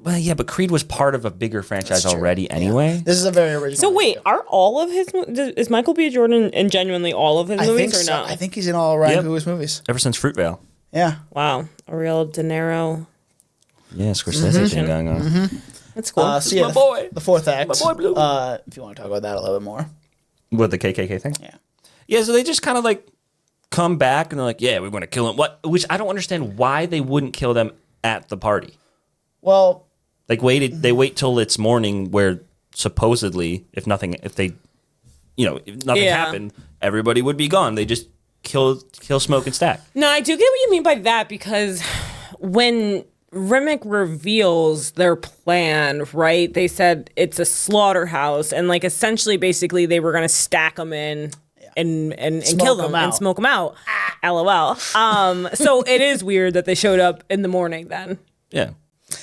Well, yeah, but Creed was part of a bigger franchise That's true. already anyway. This is a very original. So wait, are all of his is Michael B. Jordan in genuinely all of his I movies think or so. no? I think he's in all Ryan Yep. Coogler's movies. Ever since Fruitvale. Yeah. Wow, a real De Niro. Yeah, Scorsese thing going on. That's cool. So yeah, My boy. the fourth act. My boy Blue. If you want to talk about that a little bit more. With the KKK thing? Yeah. Yeah, so they just kind of like come back and they're like, yeah, we're going to kill him. What? Which I don't understand why they wouldn't kill them at the party. Well, Like they wait till it's morning where supposedly if nothing Yeah. happened, everybody would be gone. They just kill Smoke and Stack. No, I do get what you mean by that because when Remick reveals their plan, right? They said it's a slaughterhouse, and like essentially, basically, they were gonna stack them in and Smoke kill 'em them out. and smoke them out. LOL. So it is weird that they showed up in the morning then. Yeah.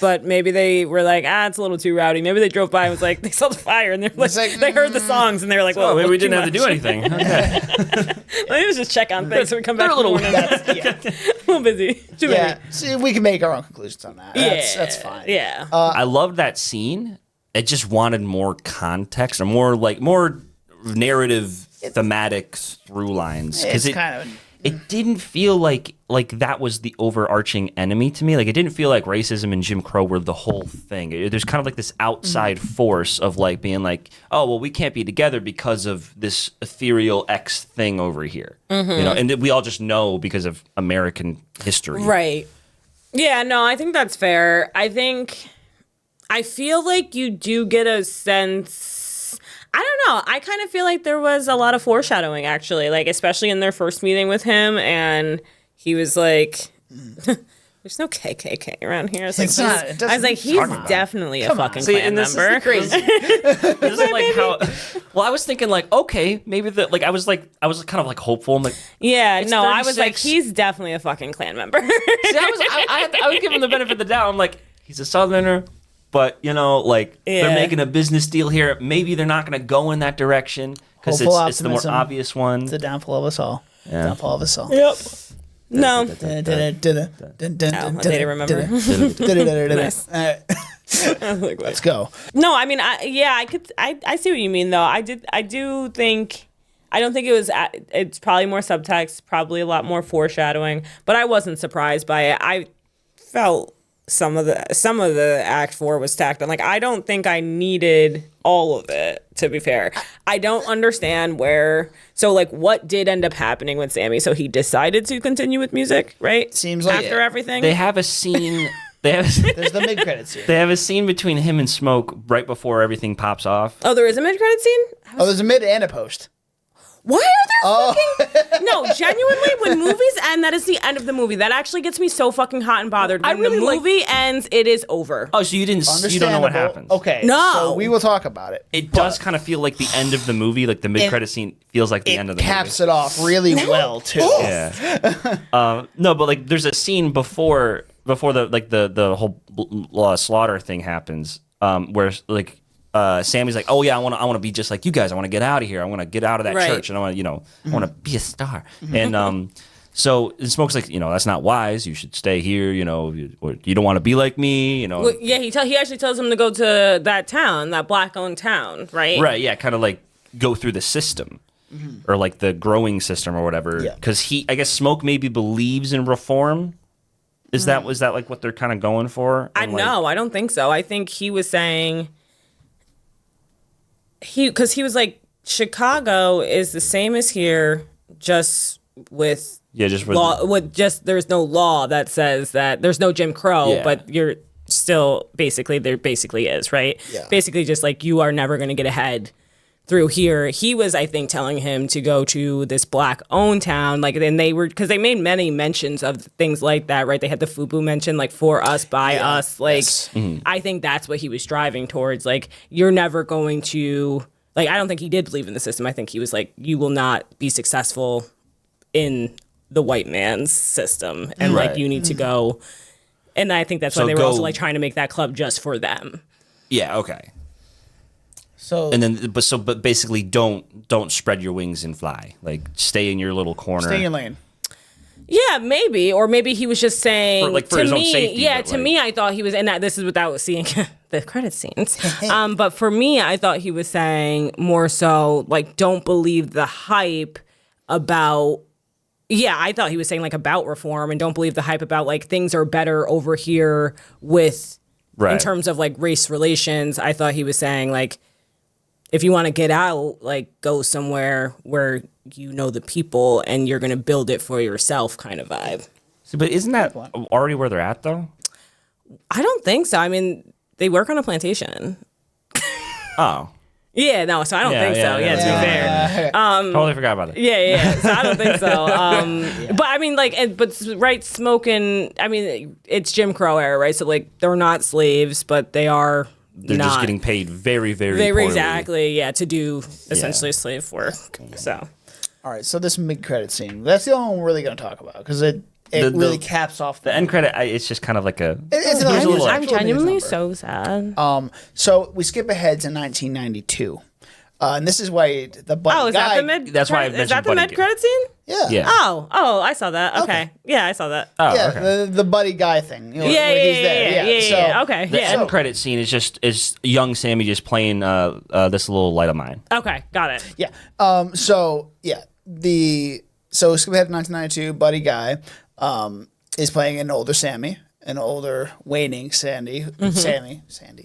But maybe they were like, it's a little too rowdy. Maybe they drove by and was like, they saw the fire and they're like, It's like, they heard the songs and they were like, well, Oh, maybe we too didn't have to much. do anything. Okay. Let me just check on things so we come back. They're a little- in the morning. yeah. a little busy. Too Yeah. many. See, we can make our own conclusions on that. That's fine. Yeah. I loved that scene. It just wanted more context or more narrative thematic through lines It's kind of. it didn't feel like that was the overarching enemy to me. Like it didn't feel like racism and Jim Crow were the whole thing. There's kind of like this outside force of like being like, oh well, we can't be together because of this ethereal X thing over here, and we all just know because of American history, Right. Yeah, no, I think that's fair. I feel like you do get a sense. I don't know. I kind of feel like there was a lot of foreshadowing, actually, like especially in their first meeting with him, and he was like, "There's no KKK around here." I was like, It's not. It doesn't- I was like, he's Come on. definitely a fucking See, Klan and this is member. the crazy. This is like how. Well, I was thinking like, okay, maybe I was kind of like hopeful. I'm like, Yeah, It's no, I was like, 36. he's definitely a fucking Klan member. see, I was giving him the benefit of the doubt. I'm like, he's a Southerner, but they're Yeah. making a business deal here. Maybe they're not going to go in that direction because Hopeful it's the more optimism. obvious one. It's the downfall of us all. Yeah. Downfall of us all. Yep. No. I didn't remember. Nice. I was like, Let's go. No, I mean, I see what you mean though. I do think, I don't think it was, it's probably more subtext, probably a lot more foreshadowing, but I wasn't surprised by it. I felt some of the act 4 was tacked on. Like, I don't think I needed all of it, to be fair. I don't understand what did end up happening with Sammy? So he decided to continue with music, right? Seems like after it. everything. They have a scene. There's the mid credits here. They have a scene between him and Smoke right before everything pops off. Oh, there is a mid-credit scene? Oh, there's a mid and a post. Why are there fucking... No, genuinely, when movies end, that is the end of the movie. That actually gets me so fucking hot and bothered. When really the like- movie ends, it is over. Oh, so you don't know what Understandable. happens. Okay. No. So we will talk about it. It does kind of feel like the end of the movie. Like the mid-credit scene feels like the end of the caps movie. it off really well too. Yeah. No, but like there's a scene before the whole slaughter thing happens, where like Sammy's like, oh yeah, I want to be just like you guys. I want to get out of here. I want to get out of that Right. church, and I want to be a star. And so Smoke's like, that's not wise. You should stay here. Or you don't want to be like me. Well, yeah, he actually tells him to go to that town, that black-owned town, right? Right? Yeah, kind of like go through the system. Or like the growing system or whatever, Yeah. because I guess Smoke maybe believes in reform. Was that like what they're kind of going for? I And, like, know. I don't think so. I think he was saying because he was like, Chicago is the same as here, just with just with law. With just there's no law that says that there's no Jim Crow, Yeah. but you're still there basically is, right? Yeah. Basically, just like you are never going to get ahead through here. He was, I think, telling him to go to this black-owned town. Like, and they were, because they made many mentions of things like that, right? They had the FUBU mention, like, for us, by us. Like, I think that's what he was striving towards. Like, you're never going to, like, I don't think he did believe in the system. I think he was like, you will not be successful in the white man's system. And, like, you need to go. And I think that's why they were also, like, trying to make that club just for them. Yeah, okay. So And then, but basically, don't spread your wings and fly. Like, stay in your little corner. stay in your lane. Yeah, maybe, or maybe he was just saying for to his own me. safety, Yeah, but, to like- me, I thought he was, and that this is without seeing the credit scenes. But for me, I thought he was saying more so like, don't believe the hype about. Yeah, I thought he was saying like about reform, and don't believe the hype about like things are better over here with in terms of like race relations. I thought he was saying like, if you want to get out, like go somewhere where you know the people and you're going to build it for yourself kind of vibe. So, but isn't that already where they're at, though? I don't think so. I mean, they work on a plantation. Oh. Yeah, no, so I don't think so. Yeah, to be fair. Totally forgot about it. Yeah. So I don't think so. But I mean, like, but right, smoking. I mean, it's Jim Crow era, right? So like, they're not slaves, but they are. They're not. just getting paid very, very poorly. Exactly. Yeah, to do essentially slave work. So. All right, so this mid-credit scene, that's the only one we're really going to talk about, because it really caps off The end credit, it's just kind of like a... It's I'm genuinely so sad. So we skip ahead to 1992. And this is why the buddy Oh, is guy... that the mid? That's why I Is mentioned that the buddy mid credit scene? Yeah. Yeah. Oh, I saw that. Okay. Yeah, I saw that. Oh, Yeah, okay. the buddy guy thing. You know, Yeah, where he's there. yeah. Okay, The yeah. end credit scene is young Sammy just playing this little light of mine. Okay, got it. Yeah. So skip ahead to 1992. Buddy guy is playing an older Sammy, an older waning Sandy. Sandy.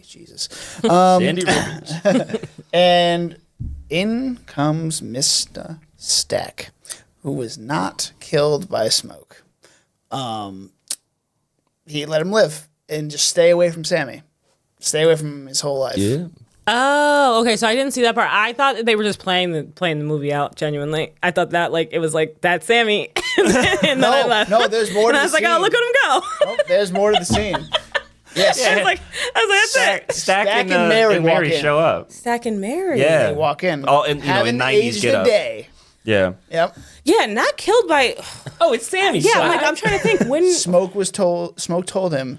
Jesus. Sandy Rivers. And in comes Mr. Stack, who was not killed by smoke. He let him live and just stay away from Sammy. Stay away from him his whole life. Yeah. Oh, okay. So I didn't see that part. I thought they were just playing the movie out. Genuinely, I thought that like it was like that's Sammy, and then I left. No, there's more to and the I was like, scene. oh, look at him go. Oh, there's more to the scene. Yes. I was like, that's it. Stack and Mary walk Mary in. show up. Stack and Mary. Yeah. They walk in. Oh, and, having in 90s aged get a up. day. Yeah. Yep. Yeah, not killed by. Oh, it's Sammy. Yeah, I'm trying to think when. Smoke told him,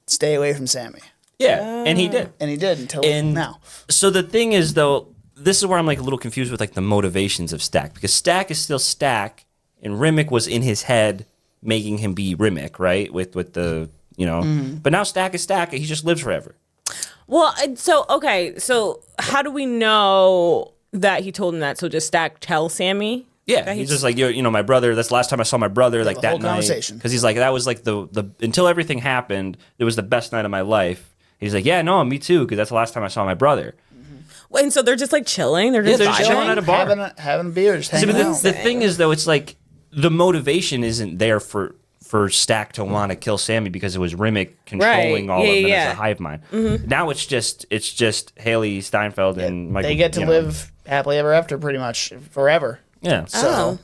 stay away from Sammy. Yeah, and he did. And he did until And now. So the thing is, though, this is where I'm like a little confused with like the motivations of Stack, because Stack is still Stack, and Rimmick was in his head making him be Rimmick, right? With the but now Stack is Stack, and he just lives forever. Well, so how do we know that he told him that? So just Stack tell Sammy? Yeah, that he's just like my brother. That's the last time I saw my brother. Like the that whole night, conversation. because he's like that was like the until everything happened. It was the best night of my life. He's like, yeah, no, me too, because that's the last time I saw my brother. And so they're just like chilling. They're just they're just vibing? chilling at a bar. Having a beer, just hanging out. The thing is, though, it's like the motivation isn't there for Stack to want to kill Sammy because it was Rimmick controlling all of them as a hive mind. Now it's just Haley Steinfeld and Michael. They get to live happily ever after, pretty much forever. Yeah. So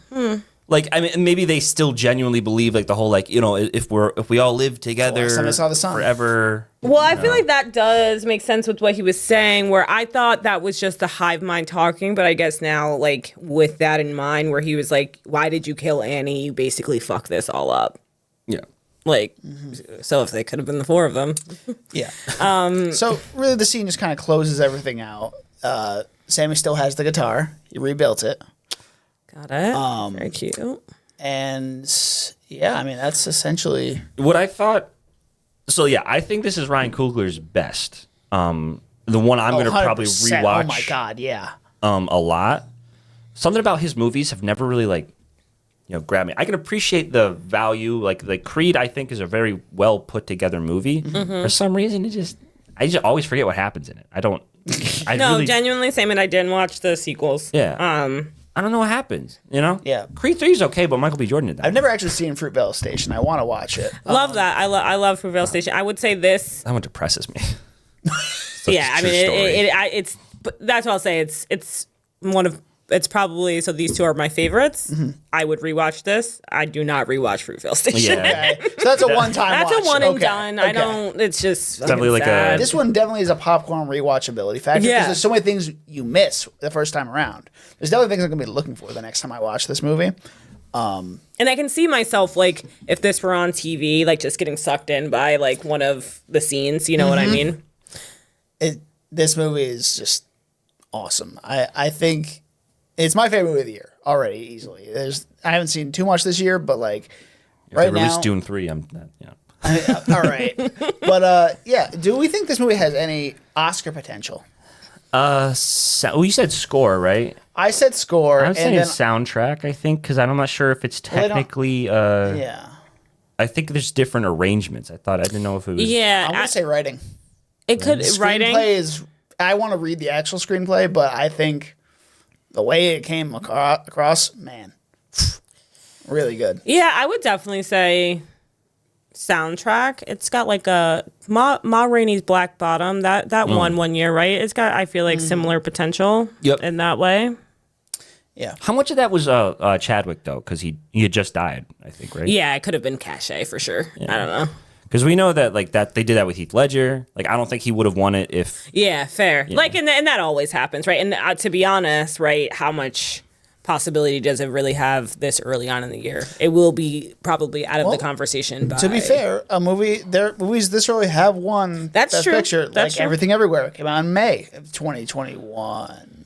Like, I mean, maybe they still genuinely believe like the whole like if we all live together last time I saw the sun. forever. Well, I feel like that does make sense with what he was saying, where I thought that was just the hive mind talking, but I guess now, like, with that in mind, where he was like, why did you kill Annie? You basically fuck this all up. Yeah. Like, so if they could have been the four of them. yeah. So really, the scene just kind of closes everything out. Sammy still has the guitar. He rebuilt it. Got it. Very cute. And yeah, I mean, that's essentially What I thought. So yeah, I think this is Ryan Coogler's best. The one I'm going to probably 100%. rewatch. Oh my god, yeah. A lot. Something about his movies have never really like, grabbed me. I can appreciate the value. Like Creed, I think is a very well put together movie. For some reason, I just always forget what happens in it. I don't. Genuinely, Sam and I didn't watch the sequels. Yeah. I don't know what happens. Yeah. Creed 3 is okay, but Michael B. Jordan did that. I've never actually seen Fruitvale Station. I want to watch it. Love that. I love Fruitvale Station. I would say this. That one depresses me. Yeah, I mean, it's. But that's what I'll say. It's it's probably, so these two are my favorites. Mm-hmm. I would rewatch this. I do not rewatch Fruitvale Station. Yeah. Okay. So that's a one-time That's watch. a one and Okay. done. I don't, it's just definitely like sad. This one definitely is a popcorn rewatchability factor because Yeah. there's so many things you miss the first time around. There's definitely things I'm going to be looking for the next time I watch this movie. And I can see myself, like, if this were on TV, like, just getting sucked in by, like, one of the scenes, you know what I mean? This movie is just awesome. I think it's my favorite movie of the year already, easily. I haven't seen too much this year, but like If right they release now, Dune 3, yeah. all right. But yeah, do we think this movie has any Oscar potential? Well, you said score, right? I said score, I was and saying then soundtrack, I think, because I'm not sure if it's they don't- technically. yeah, I think there's different arrangements. I didn't know if it was. Yeah. I'm gonna say writing. it could, writing. Screenplay is. I want to read the actual screenplay, but I think the way it came across, man, really good. Yeah, I would definitely say soundtrack. It's got like a Ma Rainey's Black Bottom. That won one year, right? It's got, I feel like, similar potential Yep. in that way. Yeah. How much of that was Chadwick though? Because he had just died, I think, right? Yeah, it could have been cachet for sure. I don't know. Because we know that that they did that with Heath Ledger. Like I don't think he would have won it if. Yeah, fair. Like, and that always happens, right? And to be honest, right, how much possibility does it really have this early on in the year? It will be probably out of the conversation. To be fair, movies this early have won That's Best true. Picture. That's like true. Everything Everywhere came out in May of 2021.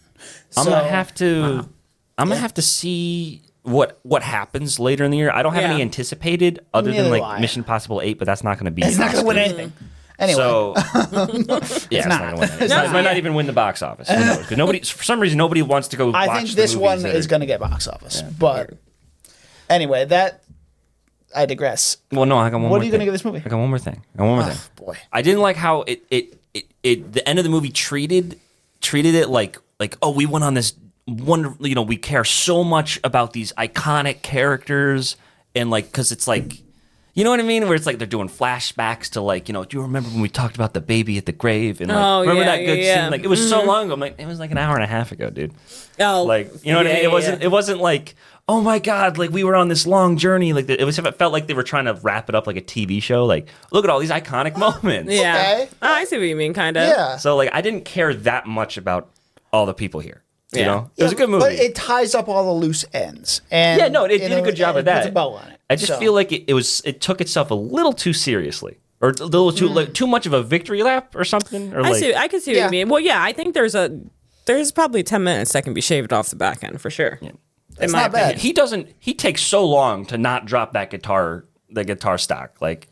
I'm gonna have to. I'm gonna have to see what happens later in the year. I don't have Yeah. any anticipated other Neither than do like I. Mission Impossible 8, but that's not gonna be. It's not going to win Oscars. anything. Anyway, So yeah, it's not gonna win. It might not even win the box office. Who knows? Because nobody, for some reason, nobody wants to go. I watch think the this movies one that is are- going to get box office. But anyway, I digress. Well, no, I got one. What more are you thing. going to give this movie? I got one more thing. Boy. I didn't like how it the end of the movie treated it like oh, we went on this wonderful, we care so much about these iconic characters and like because it's like, you know what I mean, where it's like they're doing flashbacks to like, do you remember when we talked about the baby at the grave and like remember that good scene? Like it was so long ago. I'm like, it was like an hour and a half ago, dude. Oh, Like, you know what I mean? It wasn't like, oh my God, like we were on this long journey. Like it felt like they were trying to wrap it up like a TV show. Like, look at all these iconic moments. Yeah. Okay. Oh, I see what you mean, kind of. Yeah. So like I didn't care that much about all the people here. You Yeah. know? It was a good movie. But it ties up all the loose ends. And Yeah, no, it did a good job of it puts that. a bow on it. I just feel like it took itself a little too seriously. Or a little too like, too much of a victory lap or something. Or I like can see what Yeah. you mean. Well, yeah, I think there's probably 10 minutes that can be shaved off the back end for sure. Yeah. It's not bad. he takes so long to not drop that guitar stock. Like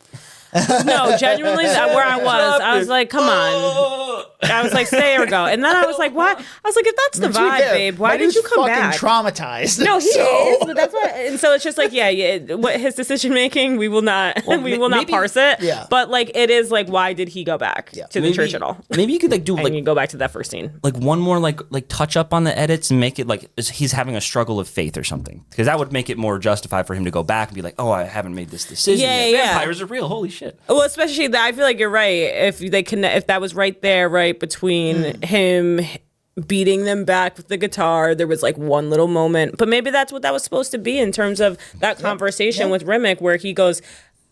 No, genuinely, where I was like, come on. I was like, stay or go. And then I was like, what? I was like, if that's the To be vibe, fair, babe, why my did dude's you come fucking back? traumatized. No, he So- is, but that's why. And so it's just like, yeah, what his decision making, we will not, we will not maybe- parse it. Yeah. But like, it is like, why did he go back to the church at all? Maybe you could like do And you go back to that first scene. like one more like touch up on the edits and make it like he's having a struggle of faith or something, because that would make it more justified for him to go back and be like, oh, I haven't made this decision Yeah, yet. yeah. Vampires are real, holy shit. Well, especially that, I feel like you're right. If they connect, if that was right there, right between him beating them back with the guitar, there was like one little moment. But maybe that's what that was supposed to be in terms of that conversation with Remick, where he goes,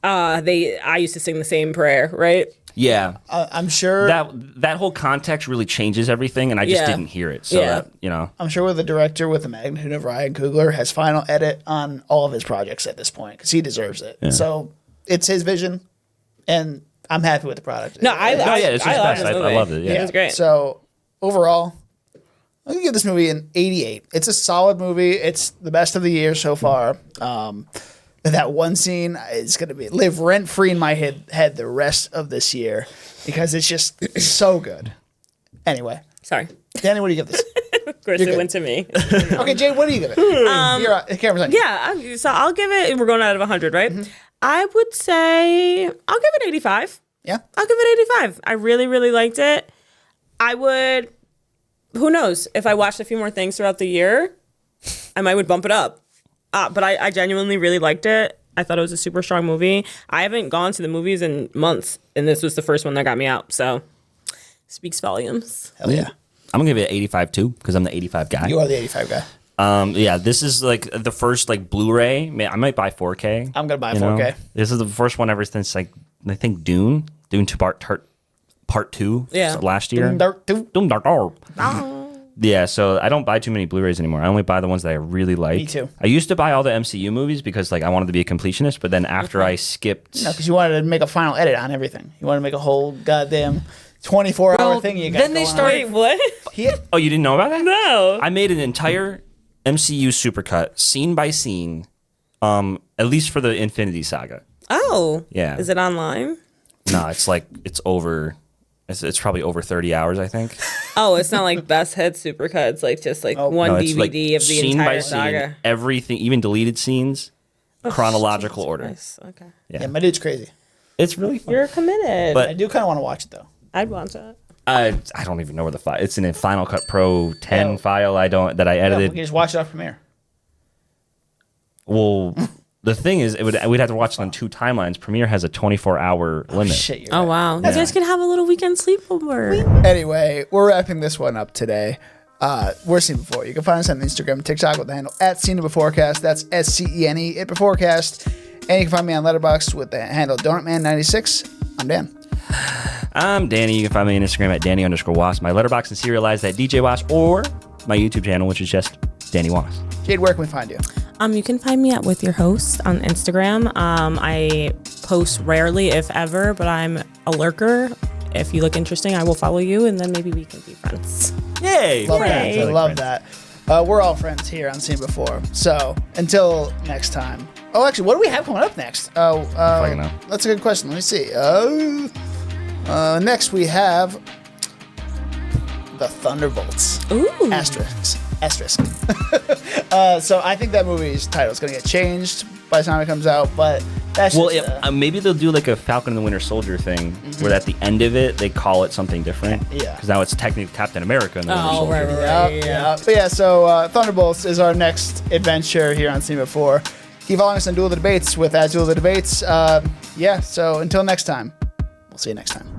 I used to sing the same prayer, right? Yeah, I'm sure that whole context really changes everything, and I just Yeah. didn't hear it. So Yeah. that, I'm sure with the director with the magnitude of Ryan Coogler has final edit on all of his projects at this point because he deserves it. So it's his vision, and I'm happy with the product. No, yeah, it's his love best. this I movie. loved it. Yeah. It was great. So overall, I'm gonna give this movie an 88. It's a solid movie. It's the best of the year so far. That one scene is gonna live rent free in my head the rest of this year because it's just so good. Anyway, Sorry. Danny, what do you give this? Of course, You're it good. went to me. Okay, Jade, what do you give it? The camera's on you. Yeah, so I'll give it, we're going out of 100, right? I would say, I'll give it 85. Yeah. I'll give it 85. I really, really liked it. I would, who knows, if I watched a few more things throughout the year, I might would bump it up. But I genuinely really liked it. I thought it was a super strong movie. I haven't gone to the movies in months, and this was the first one that got me out. So, speaks volumes. Hell yeah. I'm gonna give it 85 too because I'm the 85 guy. You are the 85 guy. Yeah, this is like the first like Blu-ray. I might buy 4K. I'm gonna buy you know? 4K. This is the first one ever since like I think Dune 2 part 2 last year. Doom Dark Orb. Yeah, so I don't buy too many Blu-rays anymore. I only buy the ones that I really like. Me too. I used to buy all the MCU movies because like I wanted to be a completionist, but then after I skipped, No, because you wanted to make a final edit on everything. You wanted to make a whole goddamn 24-hour thing. You got then they going on. started- Wait, what? Oh, you didn't know about that? No. I made an entire MCU supercut, scene by scene, at least for the Infinity Saga. Oh. Yeah. Is it online? No, it's over. It's probably over 30 hours, I think. Oh, it's not like best hit supercut. It's like just like one No, it's DVD like of the scene entire by scene, saga. everything, even deleted scenes, chronological order. Nice. Okay. Yeah. Yeah, my dude's crazy. It's really fun. You're committed. But- I do kind of want to watch it though. I'd watch it. I don't even know where the file. It's in a Final Cut Pro 10 Yeah. file. I Yeah, edited. we can just watch it off Premiere. Well, the thing is, we'd have to watch it on 2 timelines. Premiere has a 24-hour limit. Shit, you're Oh, right. wow. You guys can have a little weekend sleepover. Anyway, we're wrapping this one up today. We're Seen Before. You can find us on Instagram and TikTok with the handle @SeenItBeforecast. That's SCENE it Beforecast. And you can find me on Letterboxd with the handle DonutMan96. I'm Dan. I'm Danny. You can find me on Instagram at Danny_Wasp. My Letterboxd and serialized at DJ Wasp, or my YouTube channel, which is just Danny Wasp. Jade, where can we find you? You can find me at With Your Host on Instagram. I post rarely, if ever, but I'm a lurker. If you look interesting, I will follow you, and then maybe we can be friends. Yay! Love Yay. that. I love that. We're all friends here on Seen Before. So until next time. Oh, actually, what do we have coming up next? Fucking know. That's a good question. Let me see. Next we have the Thunderbolts. Ooh. Asterisk. So I think that movie's title is going to get changed by the time it comes out, but that's Well, just, maybe they'll do like a Falcon and the Winter Soldier thing, where at the end of it they call it something different. Yeah. Because now it's technically Captain America and the Winter Oh, Soldier. right. Yep. But yeah, so Thunderbolts is our next adventure here on Seen Before. Keep following us on Duel of the Debates with @Duel of the Debates. So until next time, we'll see you next time.